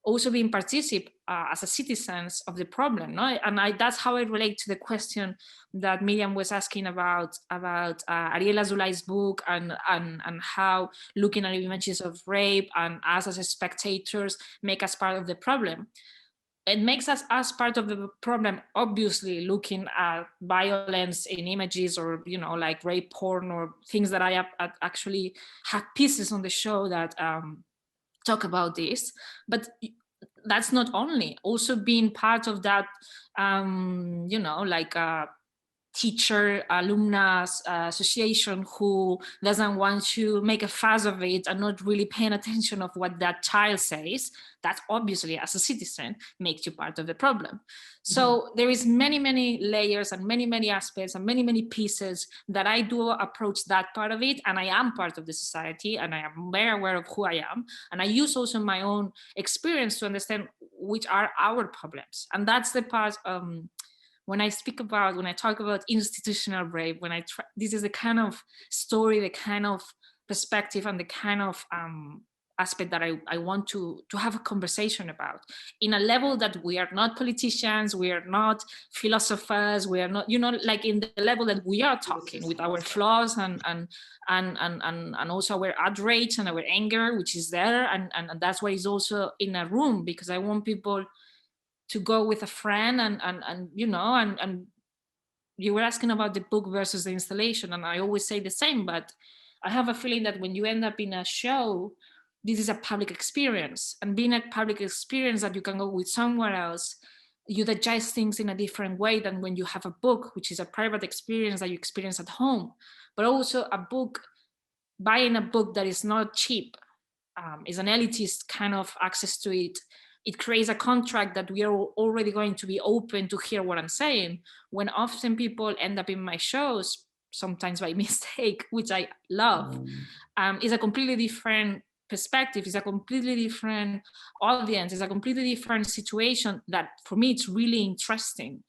also being participant as a citizens of the problem, no? And that's how I relate to the question that Miriam was asking about Ariel Azulai's book, and how looking at images of rape and us as spectators make us part of the problem. It makes us as part of the problem, obviously, looking at violence in images, or like rape porn, or things that I actually have pieces on the show that talk about this. But that's not only, also being part of that, like a teacher alumnus association who doesn't want to make a fuss of it and not really paying attention of what that child says, that obviously as a citizen makes you part of the problem. So there is many layers and many aspects and many pieces that I do approach that part of it, and I am part of the society, and I am very aware of who I am, and I use also my own experience to understand which are our problems. And that's the part when I talk about institutional rape, this is the kind of story, the kind of perspective, and the kind of aspect that I want to have a conversation about, in a level that we are not politicians, we are not philosophers, we are not, like in the level that we are talking with our flaws and also our outrage and our anger, which is there, and that's why it's also in a room, because I want people to go with a friend and you were asking about the book versus the installation, and I always say the same, but I have a feeling that when you end up in a show, this is a public experience, and being a public experience that you can go with somewhere else, you digest things in a different way than when you have a book, which is a private experience that you experience at home. But also buying a book that is not cheap, is an elitist kind of access to it. It creates a contract that we are already going to be open to hear what I'm saying, when often people end up in my shows, sometimes by mistake, which I love, is a completely different perspective, is a completely different audience, is a completely different situation that for me it's really interesting.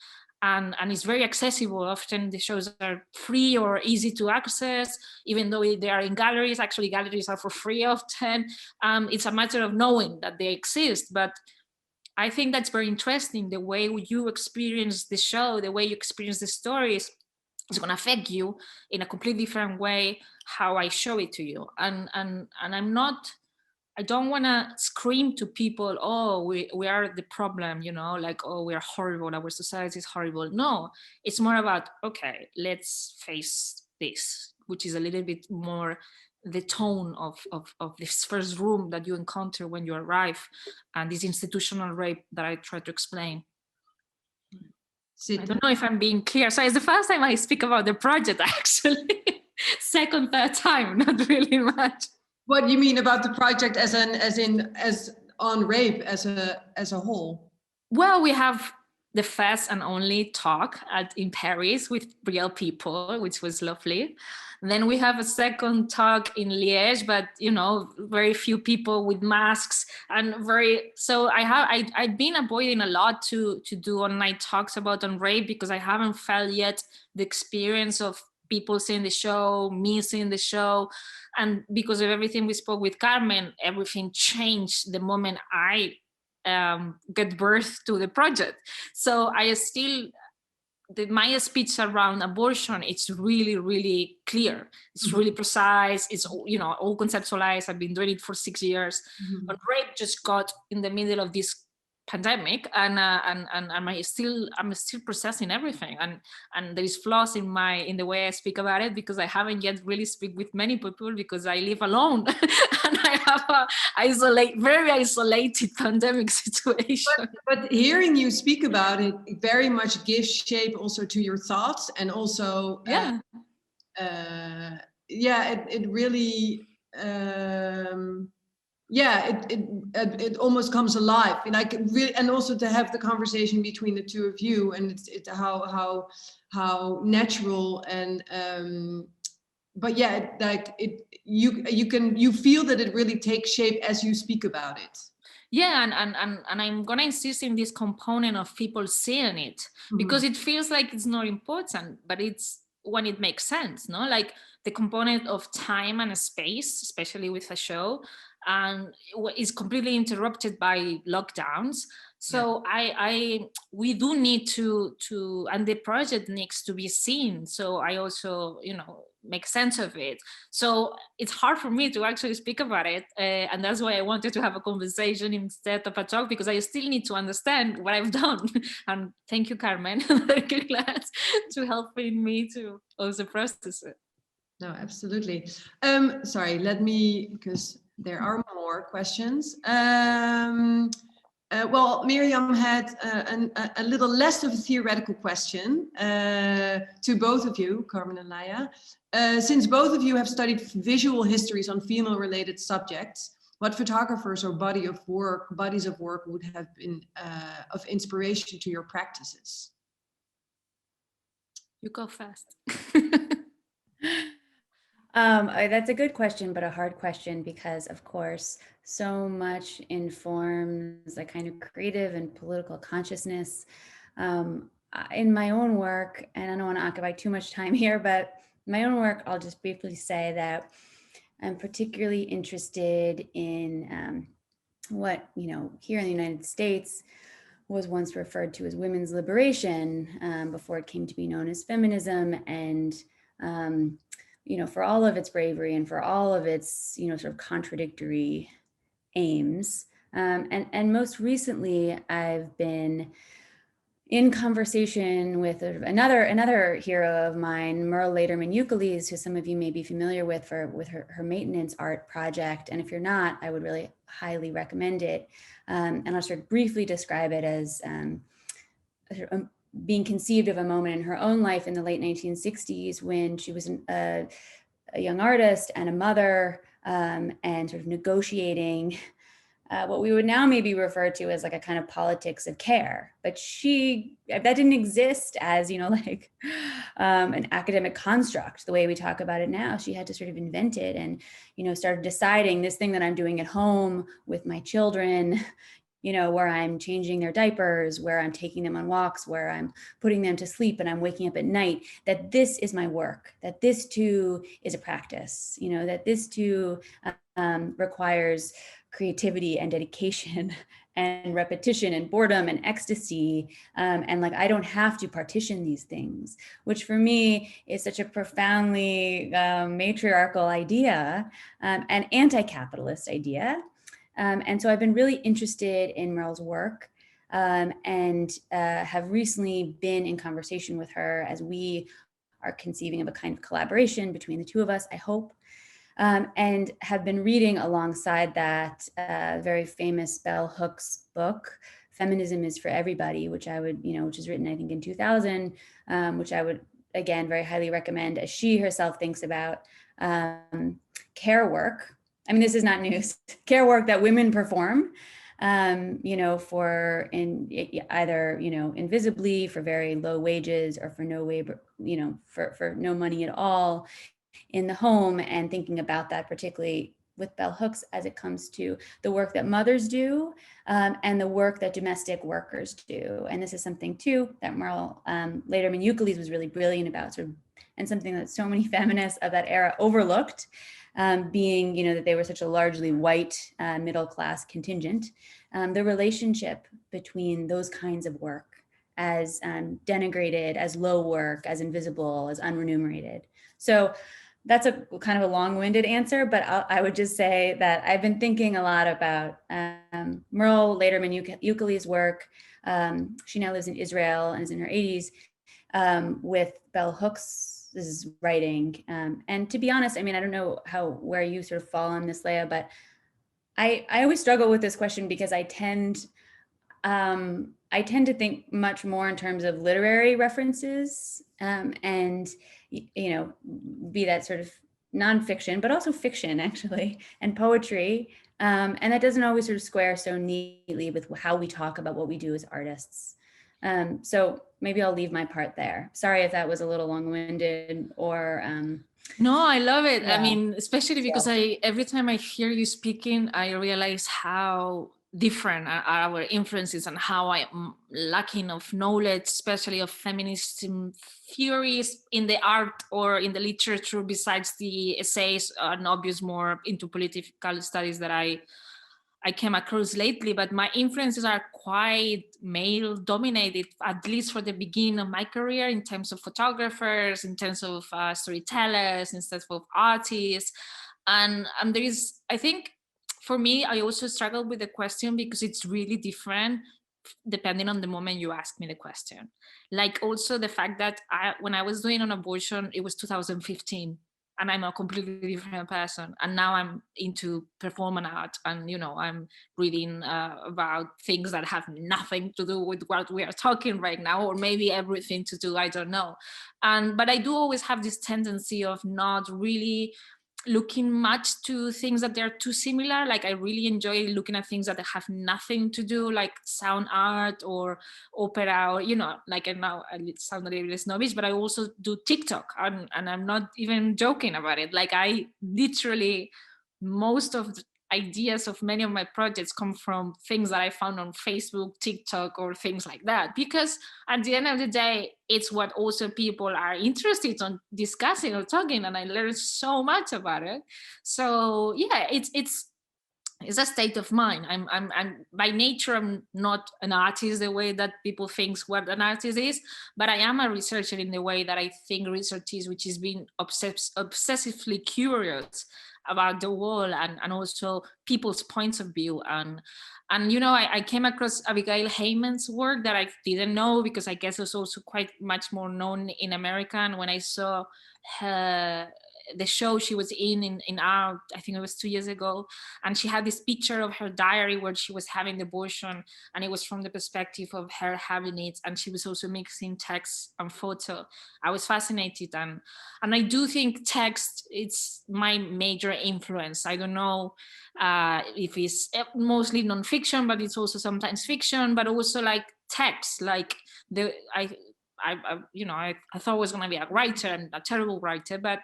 And it's very accessible. Often the shows are free or easy to access, even though they are in galleries. Actually, galleries are for free often. It's a matter of knowing that they exist. But I think that's very interesting. The way you experience the show, the way you experience the stories, is going to affect you in a completely different way how I show it to you. And I don't want to scream to people, oh, we are the problem, like, oh, we are horrible, our society is horrible. No, it's more about, okay, let's face this, which is a little bit more the tone of this first room that you encounter when you arrive, and this institutional rape that I try to explain. I don't know if I'm being clear. So it's the first time I speak about the project, actually. Second, third time, not really much. What do you mean about the project as on rape as a whole? Well, we have the first and only talk in Paris with real people, which was lovely. Then we have a second talk in Liège, but very few people with masks and so I've been avoiding a lot to do online talks about on rape because I haven't felt yet the experience of people seeing the show, me seeing the show. And because of everything we spoke with Carmen, everything changed the moment I get birth to the project. So I still, my speech around abortion, it's really, really clear. It's really precise. It's, all conceptualized. I've been doing it for 6 years. But rape just got in the middle of this pandemic, and I'm still processing everything, and there is flaws in the way I speak about it because I haven't yet really speak with many people because I live alone and I have a very isolated pandemic situation. But hearing you speak about it very much gives shape also to your thoughts, and also it really it almost comes alive, and I can really, and also to have the conversation between the two of you, and it's how natural and but yeah, you feel that it really takes shape as you speak about it. Yeah, and I'm gonna insist in this component of people seeing it because it feels like it's not important, but it's when it makes sense, no? Like the component of time and space, especially with a show, and is completely interrupted by lockdowns. So we do need to, and the project needs to be seen. So I also, make sense of it. So it's hard for me to actually speak about it. And that's why I wanted to have a conversation instead of a talk, because I still need to understand what I've done. And thank you, Carmen. I'm very glad to helping me to also process it. No, absolutely. Sorry, because there are more questions. Well, Miriam had a little less of a theoretical question to both of you, Carmen and Laia. Since both of you have studied visual histories on female-related subjects, what photographers or bodies of work would have been of inspiration to your practices? You go fast. That's a good question, but a hard question because, of course, so much informs a kind of creative and political consciousness. In my own work, and I don't want to occupy too much time here, but in my own work, I'll just briefly say that I'm particularly interested in what, here in the United States was once referred to as women's liberation before it came to be known as feminism. And for all of its bravery and for all of its, sort of contradictory aims. And most recently, I've been in conversation with another hero of mine, Merle Lederman-Ukeles, who some of you may be familiar with with her maintenance art project. And if you're not, I would really highly recommend it. And I'll sort of briefly describe it as being conceived of a moment in her own life in the late 1960s when she was a young artist and a mother, and sort of negotiating what we would now maybe refer to as like a kind of politics of care. But that didn't exist as, an academic construct, the way we talk about it now. She had to sort of invent it and, started deciding this thing that I'm doing at home with my children, where I'm changing their diapers, where I'm taking them on walks, where I'm putting them to sleep and I'm waking up at night, that this is my work, that this too is a practice, that this too requires creativity and dedication and repetition and boredom and ecstasy. And like, I don't have to partition these things, which for me is such a profoundly matriarchal idea, and anti-capitalist idea. And so I've been really interested in Merle's work, and have recently been in conversation with her as we are conceiving of a kind of collaboration between the two of us, I hope, and have been reading alongside that very famous Bell Hooks book, Feminism is for Everybody, which I would, which is written, I think, in 2000, which I would, again, very highly recommend as she herself thinks about care work. I mean, this is not news, care work that women perform for either, invisibly for very low wages or for no labor, for no money at all in the home, and thinking about that particularly with bell hooks as it comes to the work that mothers do and the work that domestic workers do. And this is something too that Merle Lederman Euclides was really brilliant about, and something that so many feminists of that era overlooked, being, that they were such a largely white middle-class contingent, the relationship between those kinds of work as denigrated, as low work, as invisible, as unremunerated. So that's a kind of a long-winded answer, but I would just say that I've been thinking a lot about Merle Lederman Euclides' work. She now lives in Israel and is in her 80s, with bell hooks' writing. And to be honest, I mean, I don't know where you sort of fall on this, Laia, but I always struggle with this question because I tend to think much more in terms of literary references, and be that sort of nonfiction, but also fiction actually, and poetry. And that doesn't always sort of square so neatly with how we talk about what we do as artists. So maybe I'll leave my part there. Sorry if that was a little long-winded or... No, I love it. Yeah. I mean, especially because every time I hear you speaking, I realize how different are our influences and how I'm lacking of knowledge, especially of feminist theories in the art or in the literature, besides the essays and obvious more into political studies that I came across lately. But my influences are quite male dominated, at least for the beginning of my career, in terms of photographers, in terms of storytellers, instead of artists. And there is, I think, for me, I also struggle with the question because it's really different depending on the moment you ask me the question. Like also the fact that when I was doing an abortion, it was 2015. And I'm a completely different person. And now I'm into performance art, and I'm reading about things that have nothing to do with what we are talking right now, or maybe everything to do, I don't know. But I do always have this tendency of not really looking much to things that they're too similar. Like I really enjoy looking at things that have nothing to do, like sound art or opera, or like, and now it sounds a little bit snobbish, but I also do TikTok, and I'm not even joking about it. Like I literally, most of the ideas of many of my projects come from things that I found on Facebook, TikTok, or things like that, because at the end of the day, it's what also people are interested in discussing or talking, and I learned so much about it. So yeah, it's a state of mind. I'm by nature, I'm not an artist the way that people think what an artist is, but I am a researcher in the way that I think research is, which is being obsessively curious about the world and also people's points of view. And I came across Abigail Heyman's work that I didn't know, because I guess it's also quite much more known in America. And when I saw the show she was in art, I think it was 2 years ago, and she had this picture of her diary where she was having the abortion, and it was from the perspective of her having it, and she was also mixing text and photo. I was fascinated, and I do think text, it's my major influence. I don't know if it's mostly nonfiction, but it's also sometimes fiction, but also like text, like I thought I was going to be a writer, and a terrible writer, but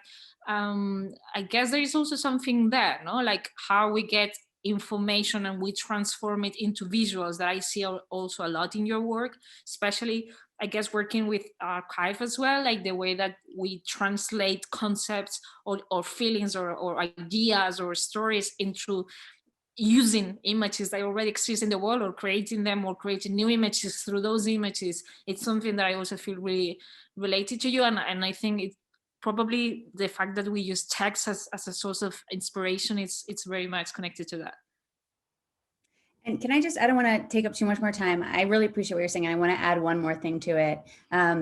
I guess there is also something there, no? Like how we get information and we transform it into visuals, that I see also a lot in your work, especially I guess working with archive as well, like the way that we translate concepts or feelings or ideas or stories into using images that already exist in the world, or creating them, or creating new images through those images. It's something that I also feel really related to you, and I think it's probably the fact that we use text as a source of inspiration, it's very much connected to that. And can I don't want to take up too much more time. I really appreciate what you're saying. And I want to add one more thing to it. I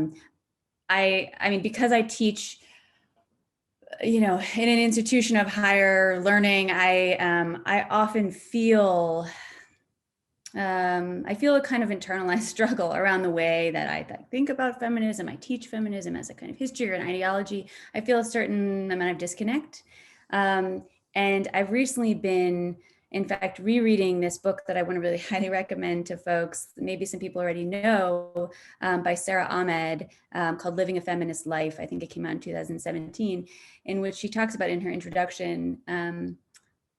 mean, because I teach, in an institution of higher learning, I often feel, I feel a kind of internalized struggle around the way that I think about feminism. I teach feminism as a kind of history or an ideology. I feel a certain amount of disconnect. And I've recently been in fact, rereading this book that I want to really highly recommend to folks, maybe some people already know, by Sarah Ahmed, called Living a Feminist Life. I think it came out in 2017, in which she talks about in her introduction,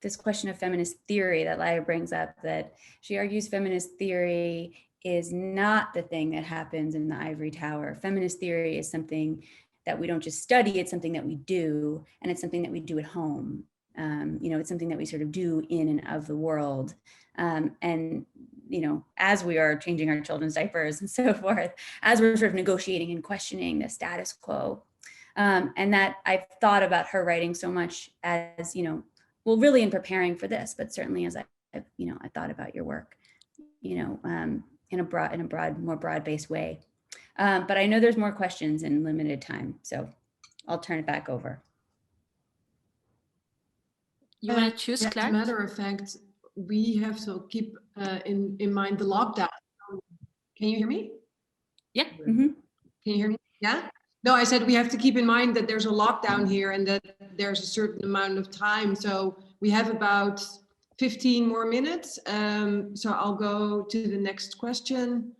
this question of feminist theory that Laia brings up, that she argues feminist theory is not the thing that happens in the ivory tower. Feminist theory is something that we don't just study, it's something that we do, and it's something that we do at home. It's something that we sort of do in and of the world. And, as we are changing our children's diapers and so forth, as we're sort of negotiating and questioning the status quo. And that I've thought about her writing so much as, well, really in preparing for this, but certainly as I thought about your work, in a more broad-based way. But I know there's more questions in limited time, so I'll turn it back over. You want to choose, As Claire? a matter of fact, we have to keep in mind the lockdown. Can you hear me? Yeah. Mm-hmm. Can you hear me? Yeah? No, I said we have to keep in mind that there's a lockdown here and that there's a certain amount of time. So we have about 15 more minutes. So I'll go to the next question.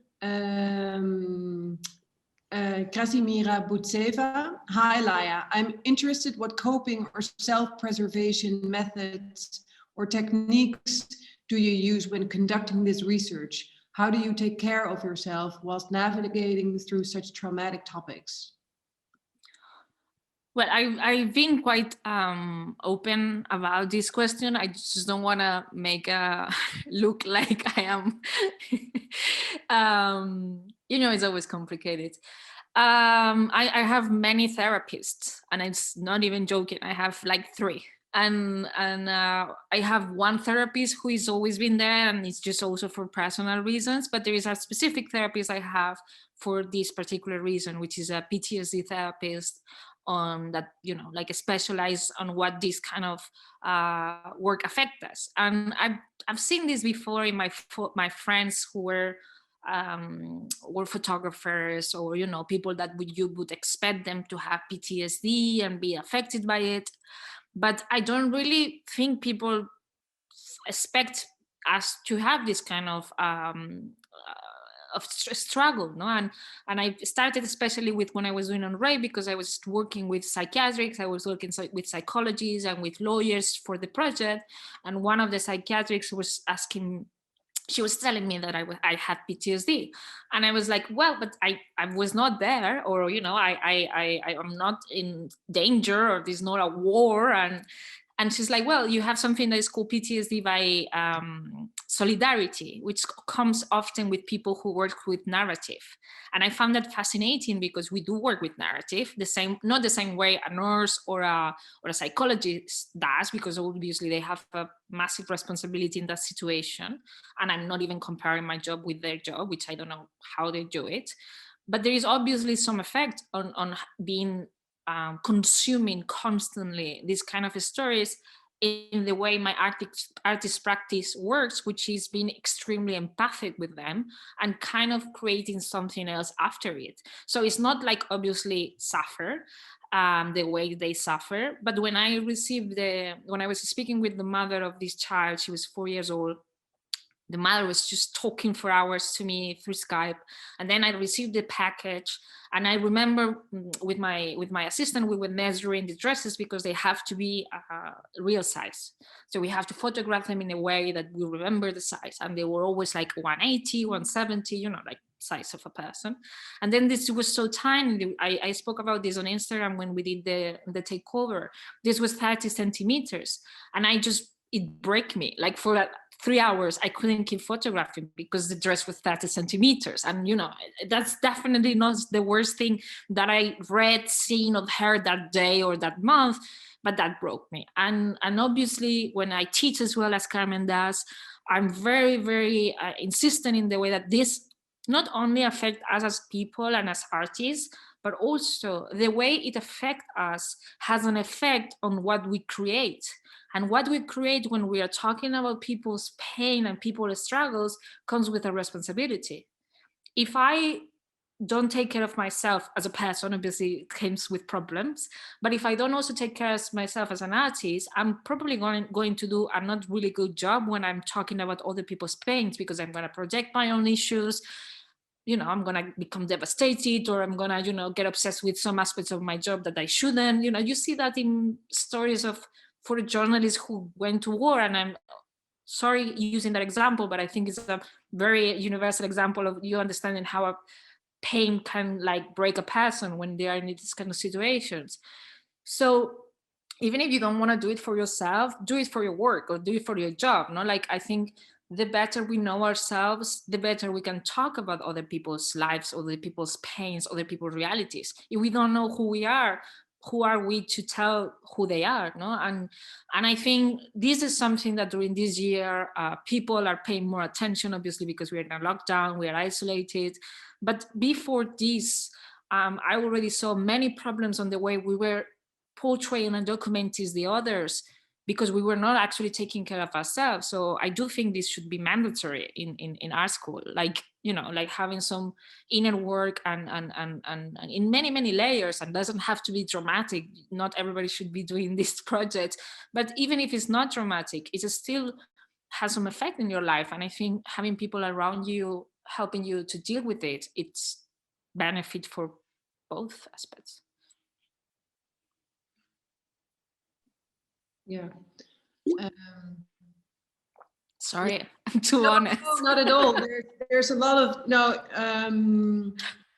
Krasimira Butseva. Hi, Laia. I'm interested what coping or self-preservation methods or techniques do you use when conducting this research? How do you take care of yourself whilst navigating through such traumatic topics? Well, I've been quite open about this question. I just don't want to make a look like I am. It's always complicated. I have many therapists, and it's not even joking. I have like 3. And I have one therapist who has always been there, and it's just also for personal reasons. But there is a specific therapist I have for this particular reason, which is a PTSD therapist on that, like specialized on what this kind of work affect us. And I've seen this before in my friends who were photographers, or people that you would expect them to have PTSD and be affected by it. But I don't really think people expect us to have this kind of struggle, no? And I started especially with when I was doing on rape, because I was working with psychiatrists, I was working with psychologists and with lawyers for the project. And one of the psychiatrists was asking, she was telling me that I had PTSD, and I was like, well, but I was not there, or I am not in danger, or there's not a war. And she's like, well, you have something that is called PTSD by solidarity, which comes often with people who work with narrative. And I found that fascinating, because we do work with narrative, not the same way a nurse or a psychologist does, because obviously they have a massive responsibility in that situation. And I'm not even comparing my job with their job, which I don't know how they do it. But there is obviously some effect on being consuming constantly these kind of stories in the way my artist practice works, which is being extremely empathic with them and kind of creating something else after it. So it's not like obviously suffer the way they suffer. But when I was speaking with the mother of this child, she was 4 years old, the mother was just talking for hours to me through Skype. And then I received the package. And I remember with my assistant, we were measuring the dresses, because they have to be real size. So we have to photograph them in a way that we remember the size. And they were always like 180, 170, like size of a person. And then this was so tiny. I spoke about this on Instagram when we did the takeover. This was 30 centimeters. And it broke me. Like for 3 hours, I couldn't keep photographing because the dress was 30 centimeters. And, that's definitely not the worst thing that I seen or heard that day or that month, but that broke me. And obviously, when I teach as well as Carmen does, I'm very, very insistent in the way that this not only affects us as people and as artists, but also the way it affects us has an effect on what we create. And what we create when we are talking about people's pain and people's struggles comes with a responsibility. If I don't take care of myself as a person, obviously it comes with problems. But if I don't also take care of myself as an artist, I'm probably going to do a not really good job when I'm talking about other people's pains, because I'm going to project my own issues. You know, I'm going to become devastated, or I'm going to, you know, get obsessed with some aspects of my job that I shouldn't. You know, you see that in stories of for journalists who went to war, and I'm sorry using that example, but I think it's a very universal example of you understanding how a pain can like break a person when they are in these kind of situations. So even if you don't want to do it for yourself, do it for your work or do it for your job. No, like I think the better we know ourselves, the better we can talk about other people's lives, other people's pains, other people's realities. If we don't know who we are, who are we to tell who they are? No, and I think this is something that during this year people are paying more attention, obviously because we're in a lockdown, we are isolated. But before this, I already saw many problems on the way we were portraying and documenting the others, because we were not actually taking care of ourselves. So I do think this should be mandatory in our school, like, you know, like having some inner work and in many layers, and doesn't have to be dramatic. Not everybody should be doing this project, but even if it's not dramatic, it still has some effect in your life. And I think having people around you helping you to deal with it, it's benefit for both aspects. Yeah. Sorry, I'm too honest. No, not at all. There's a lot of no,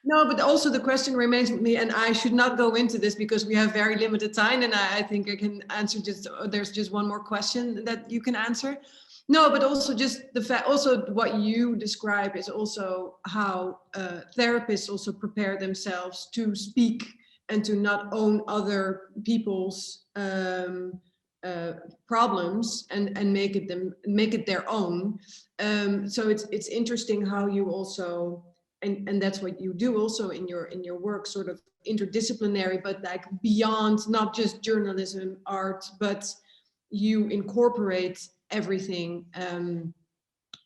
but also the question remains with me, and I should not go into this because we have very limited time, and I think I can answer there's just one more question that you can answer. No, but also just the fact, also what you describe is also how therapists also prepare themselves to speak and to not own other people's problems and make it their own. So it's interesting how you also, and that's what you do also in your work, sort of interdisciplinary, but like beyond not just journalism, art, but you incorporate everything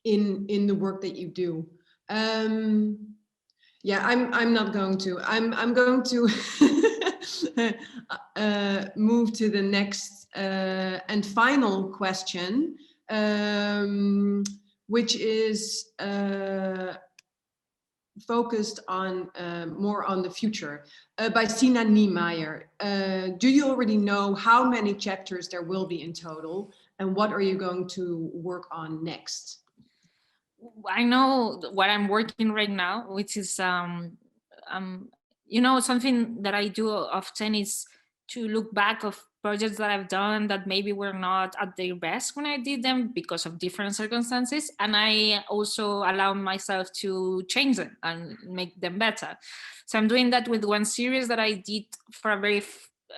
in the work that you do. Yeah, I'm not going to. I'm going to move to the next and final question, which is focused on more on the future, by Sina Niemeyer. Do you already know how many chapters there will be in total, and what are you going to work on next? I know what I'm working right now, which is you know, something that I do often is to look back of projects that I've done that maybe were not at their best when I did them because of different circumstances, and I also allow myself to change them and make them better. So I'm doing that with one series that I did for a very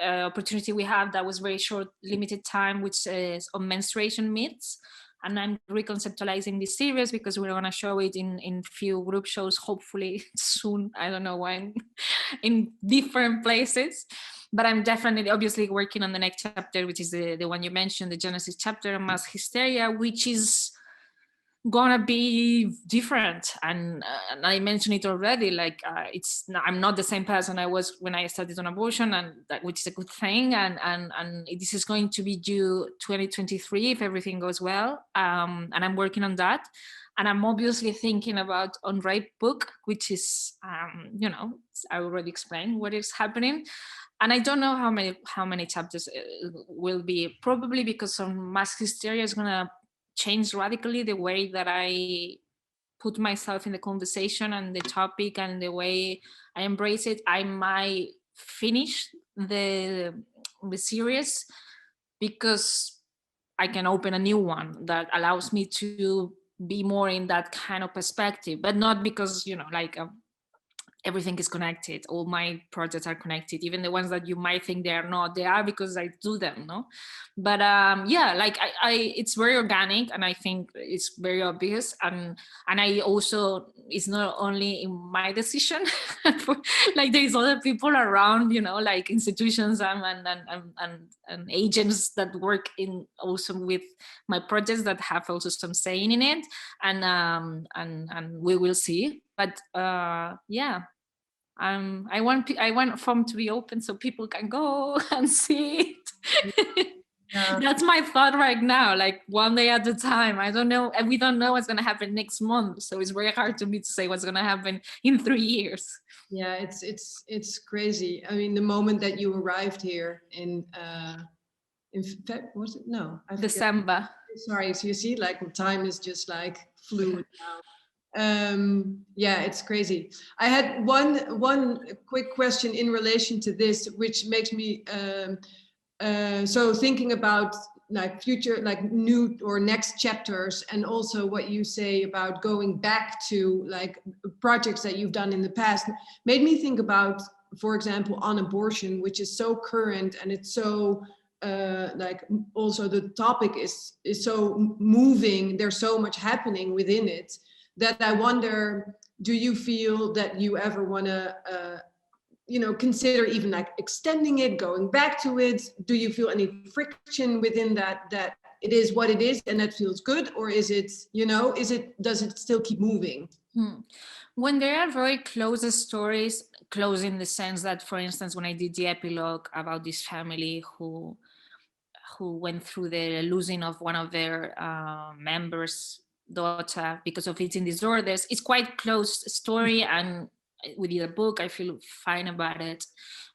opportunity we have that was very short, limited time, which is on menstruation myths. And I'm reconceptualizing this series because we're going to show it in few group shows, hopefully soon. I don't know when, in different places. But I'm definitely, obviously, working on the next chapter, which is the one you mentioned, the Genesis chapter, mass hysteria, which is gonna be different. And I mentioned it already, like I'm not the same person I was when I started on abortion, and that, which is a good thing. And this is going to be due 2023 if everything goes well. And I'm working on that. And I'm obviously thinking about Unripe book, which is, you know, I already explained what is happening. And I don't know how many chapters will be, probably because some mass hysteria is gonna change radically the way that I put myself in the conversation and the topic and the way I embrace it. I might finish the series because I can open a new one that allows me to be more in that kind of perspective, but not because, you know, like everything is connected. All my projects are connected, even the ones that you might think they are not. They are because I do them, no? But yeah, like I it's very organic, and I think it's very obvious. And I also, it's not only in my decision. Like there's other people around, you know, like institutions and agents that work in also with my projects that have also some saying in it. And we will see. But yeah. I want FOM to be open so people can go and see it. Yeah. That's my thought right now, like one day at a time. I don't know, and we don't know what's going to happen next month, so it's very hard to me to say what's going to happen in 3 years. Yeah, it's crazy. I mean, the moment that you arrived here in was it? No, I forget. December. Sorry, so you see, like time is just like fluid now. Yeah, it's crazy. I had one quick question in relation to this, which makes me so thinking about like future, like new or next chapters, and also what you say about going back to like projects that you've done in the past, made me think about, for example, on abortion, which is so current, and it's so like also the topic is so moving. There's so much happening within it that I wonder, do you feel that you ever want to consider even like extending it, going back to it? Do you feel any friction within that it is what it is and that feels good, or is it, does it still keep moving? When there are very close stories, close in the sense that, for instance, when I did the epilogue about this family who went through the losing of one of their members' daughter because of eating disorders, it's quite close story, and we did a book. I feel fine about it.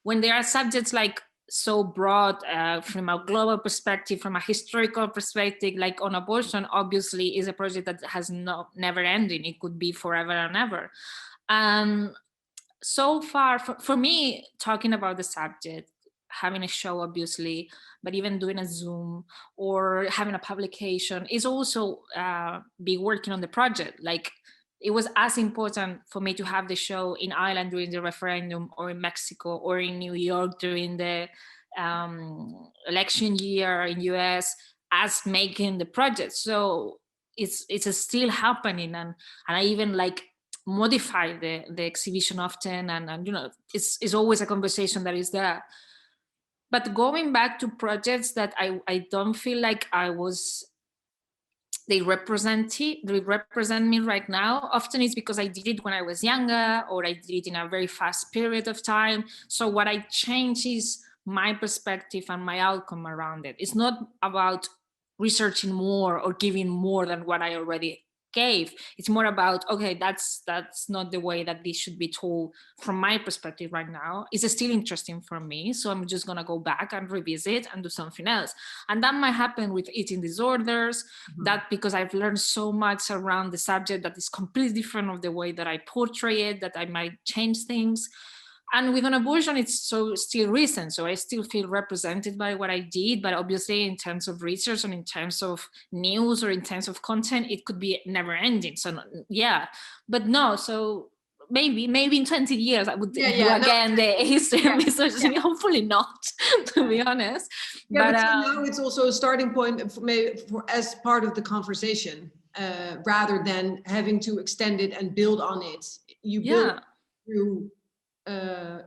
When there are subjects like so broad from a global perspective, from a historical perspective, like on abortion, obviously is a project that has never ending. It could be forever and ever. So far, for me, talking about the subject, having a show, obviously, but even doing a Zoom or having a publication is also be working on the project. Like, it was as important for me to have the show in Ireland during the referendum, or in Mexico, or in New York during the election year in US, as making the project. So it's still happening, and I even like modify the exhibition often, and it's always a conversation that is there. But going back to projects that I don't feel like they represent me right now, often it's because I did it when I was younger, or I did it in a very fast period of time. So what I change is my perspective and my outcome around it. It's not about researching more or giving more than what I already gave. It's more about, okay, that's not the way that this should be told from my perspective right now. It's still interesting for me, so I'm just gonna go back and revisit and do something else. And that might happen with eating disorders. That because I've learned so much around the subject that is completely different of the way that I portray it, that I might change things. And with an abortion, it's still recent, so I still feel represented by what I did. But obviously, in terms of research and in terms of news or in terms of content, it could be never ending. So yeah, but no. So maybe in 20 years I would do again the history of misogyny. Hopefully not, to be honest. Yeah, but so now it's also a starting point for as part of the conversation, rather than having to extend it and build on it. You build through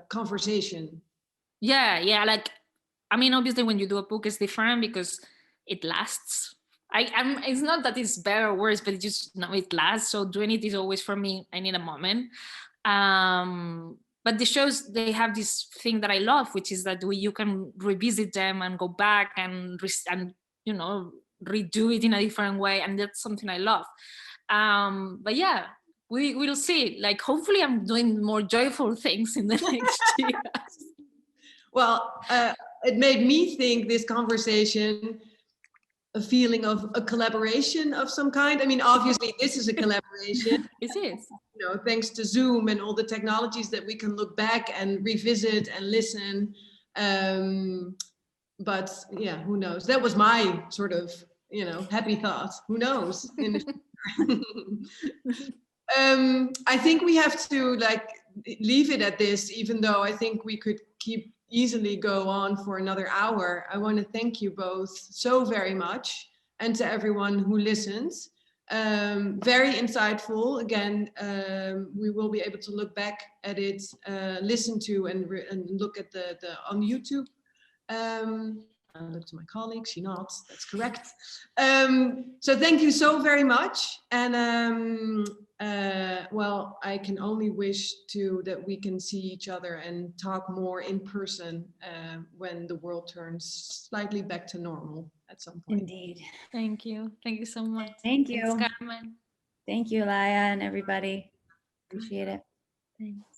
conversation. Yeah, like, I mean, obviously when you do a book, it's different because it lasts. It's not that it's better or worse, but it lasts. So doing it is always, for me, I need a moment. But the shows, they have this thing that I love, which is that you can revisit them and go back and redo it in a different way, and that's something I love. But yeah, we will see. Like, hopefully I'm doing more joyful things in the next years. Well, it made me think, this conversation, a feeling of a collaboration of some kind. I mean, obviously this is a collaboration. It is. Thanks to Zoom and all the technologies that we can look back and revisit and listen. But yeah, who knows? That was my sort of, happy thought. Who knows? I think we have to leave it at this, even though I think we could easily go on for another hour. I want to thank you both so very much, and to everyone who listens. Very insightful. Again, we will be able to look back at it, listen to and look at the on YouTube. I look to my colleague, she nods, that's correct. So thank you so very much. And well, I can only wish that we can see each other and talk more in person when the world turns slightly back to normal at some point. Indeed. Thank you. Thank you so much. Thank Thanks, you. Carmen. Thank you, Laia, and everybody. Appreciate it. Thanks.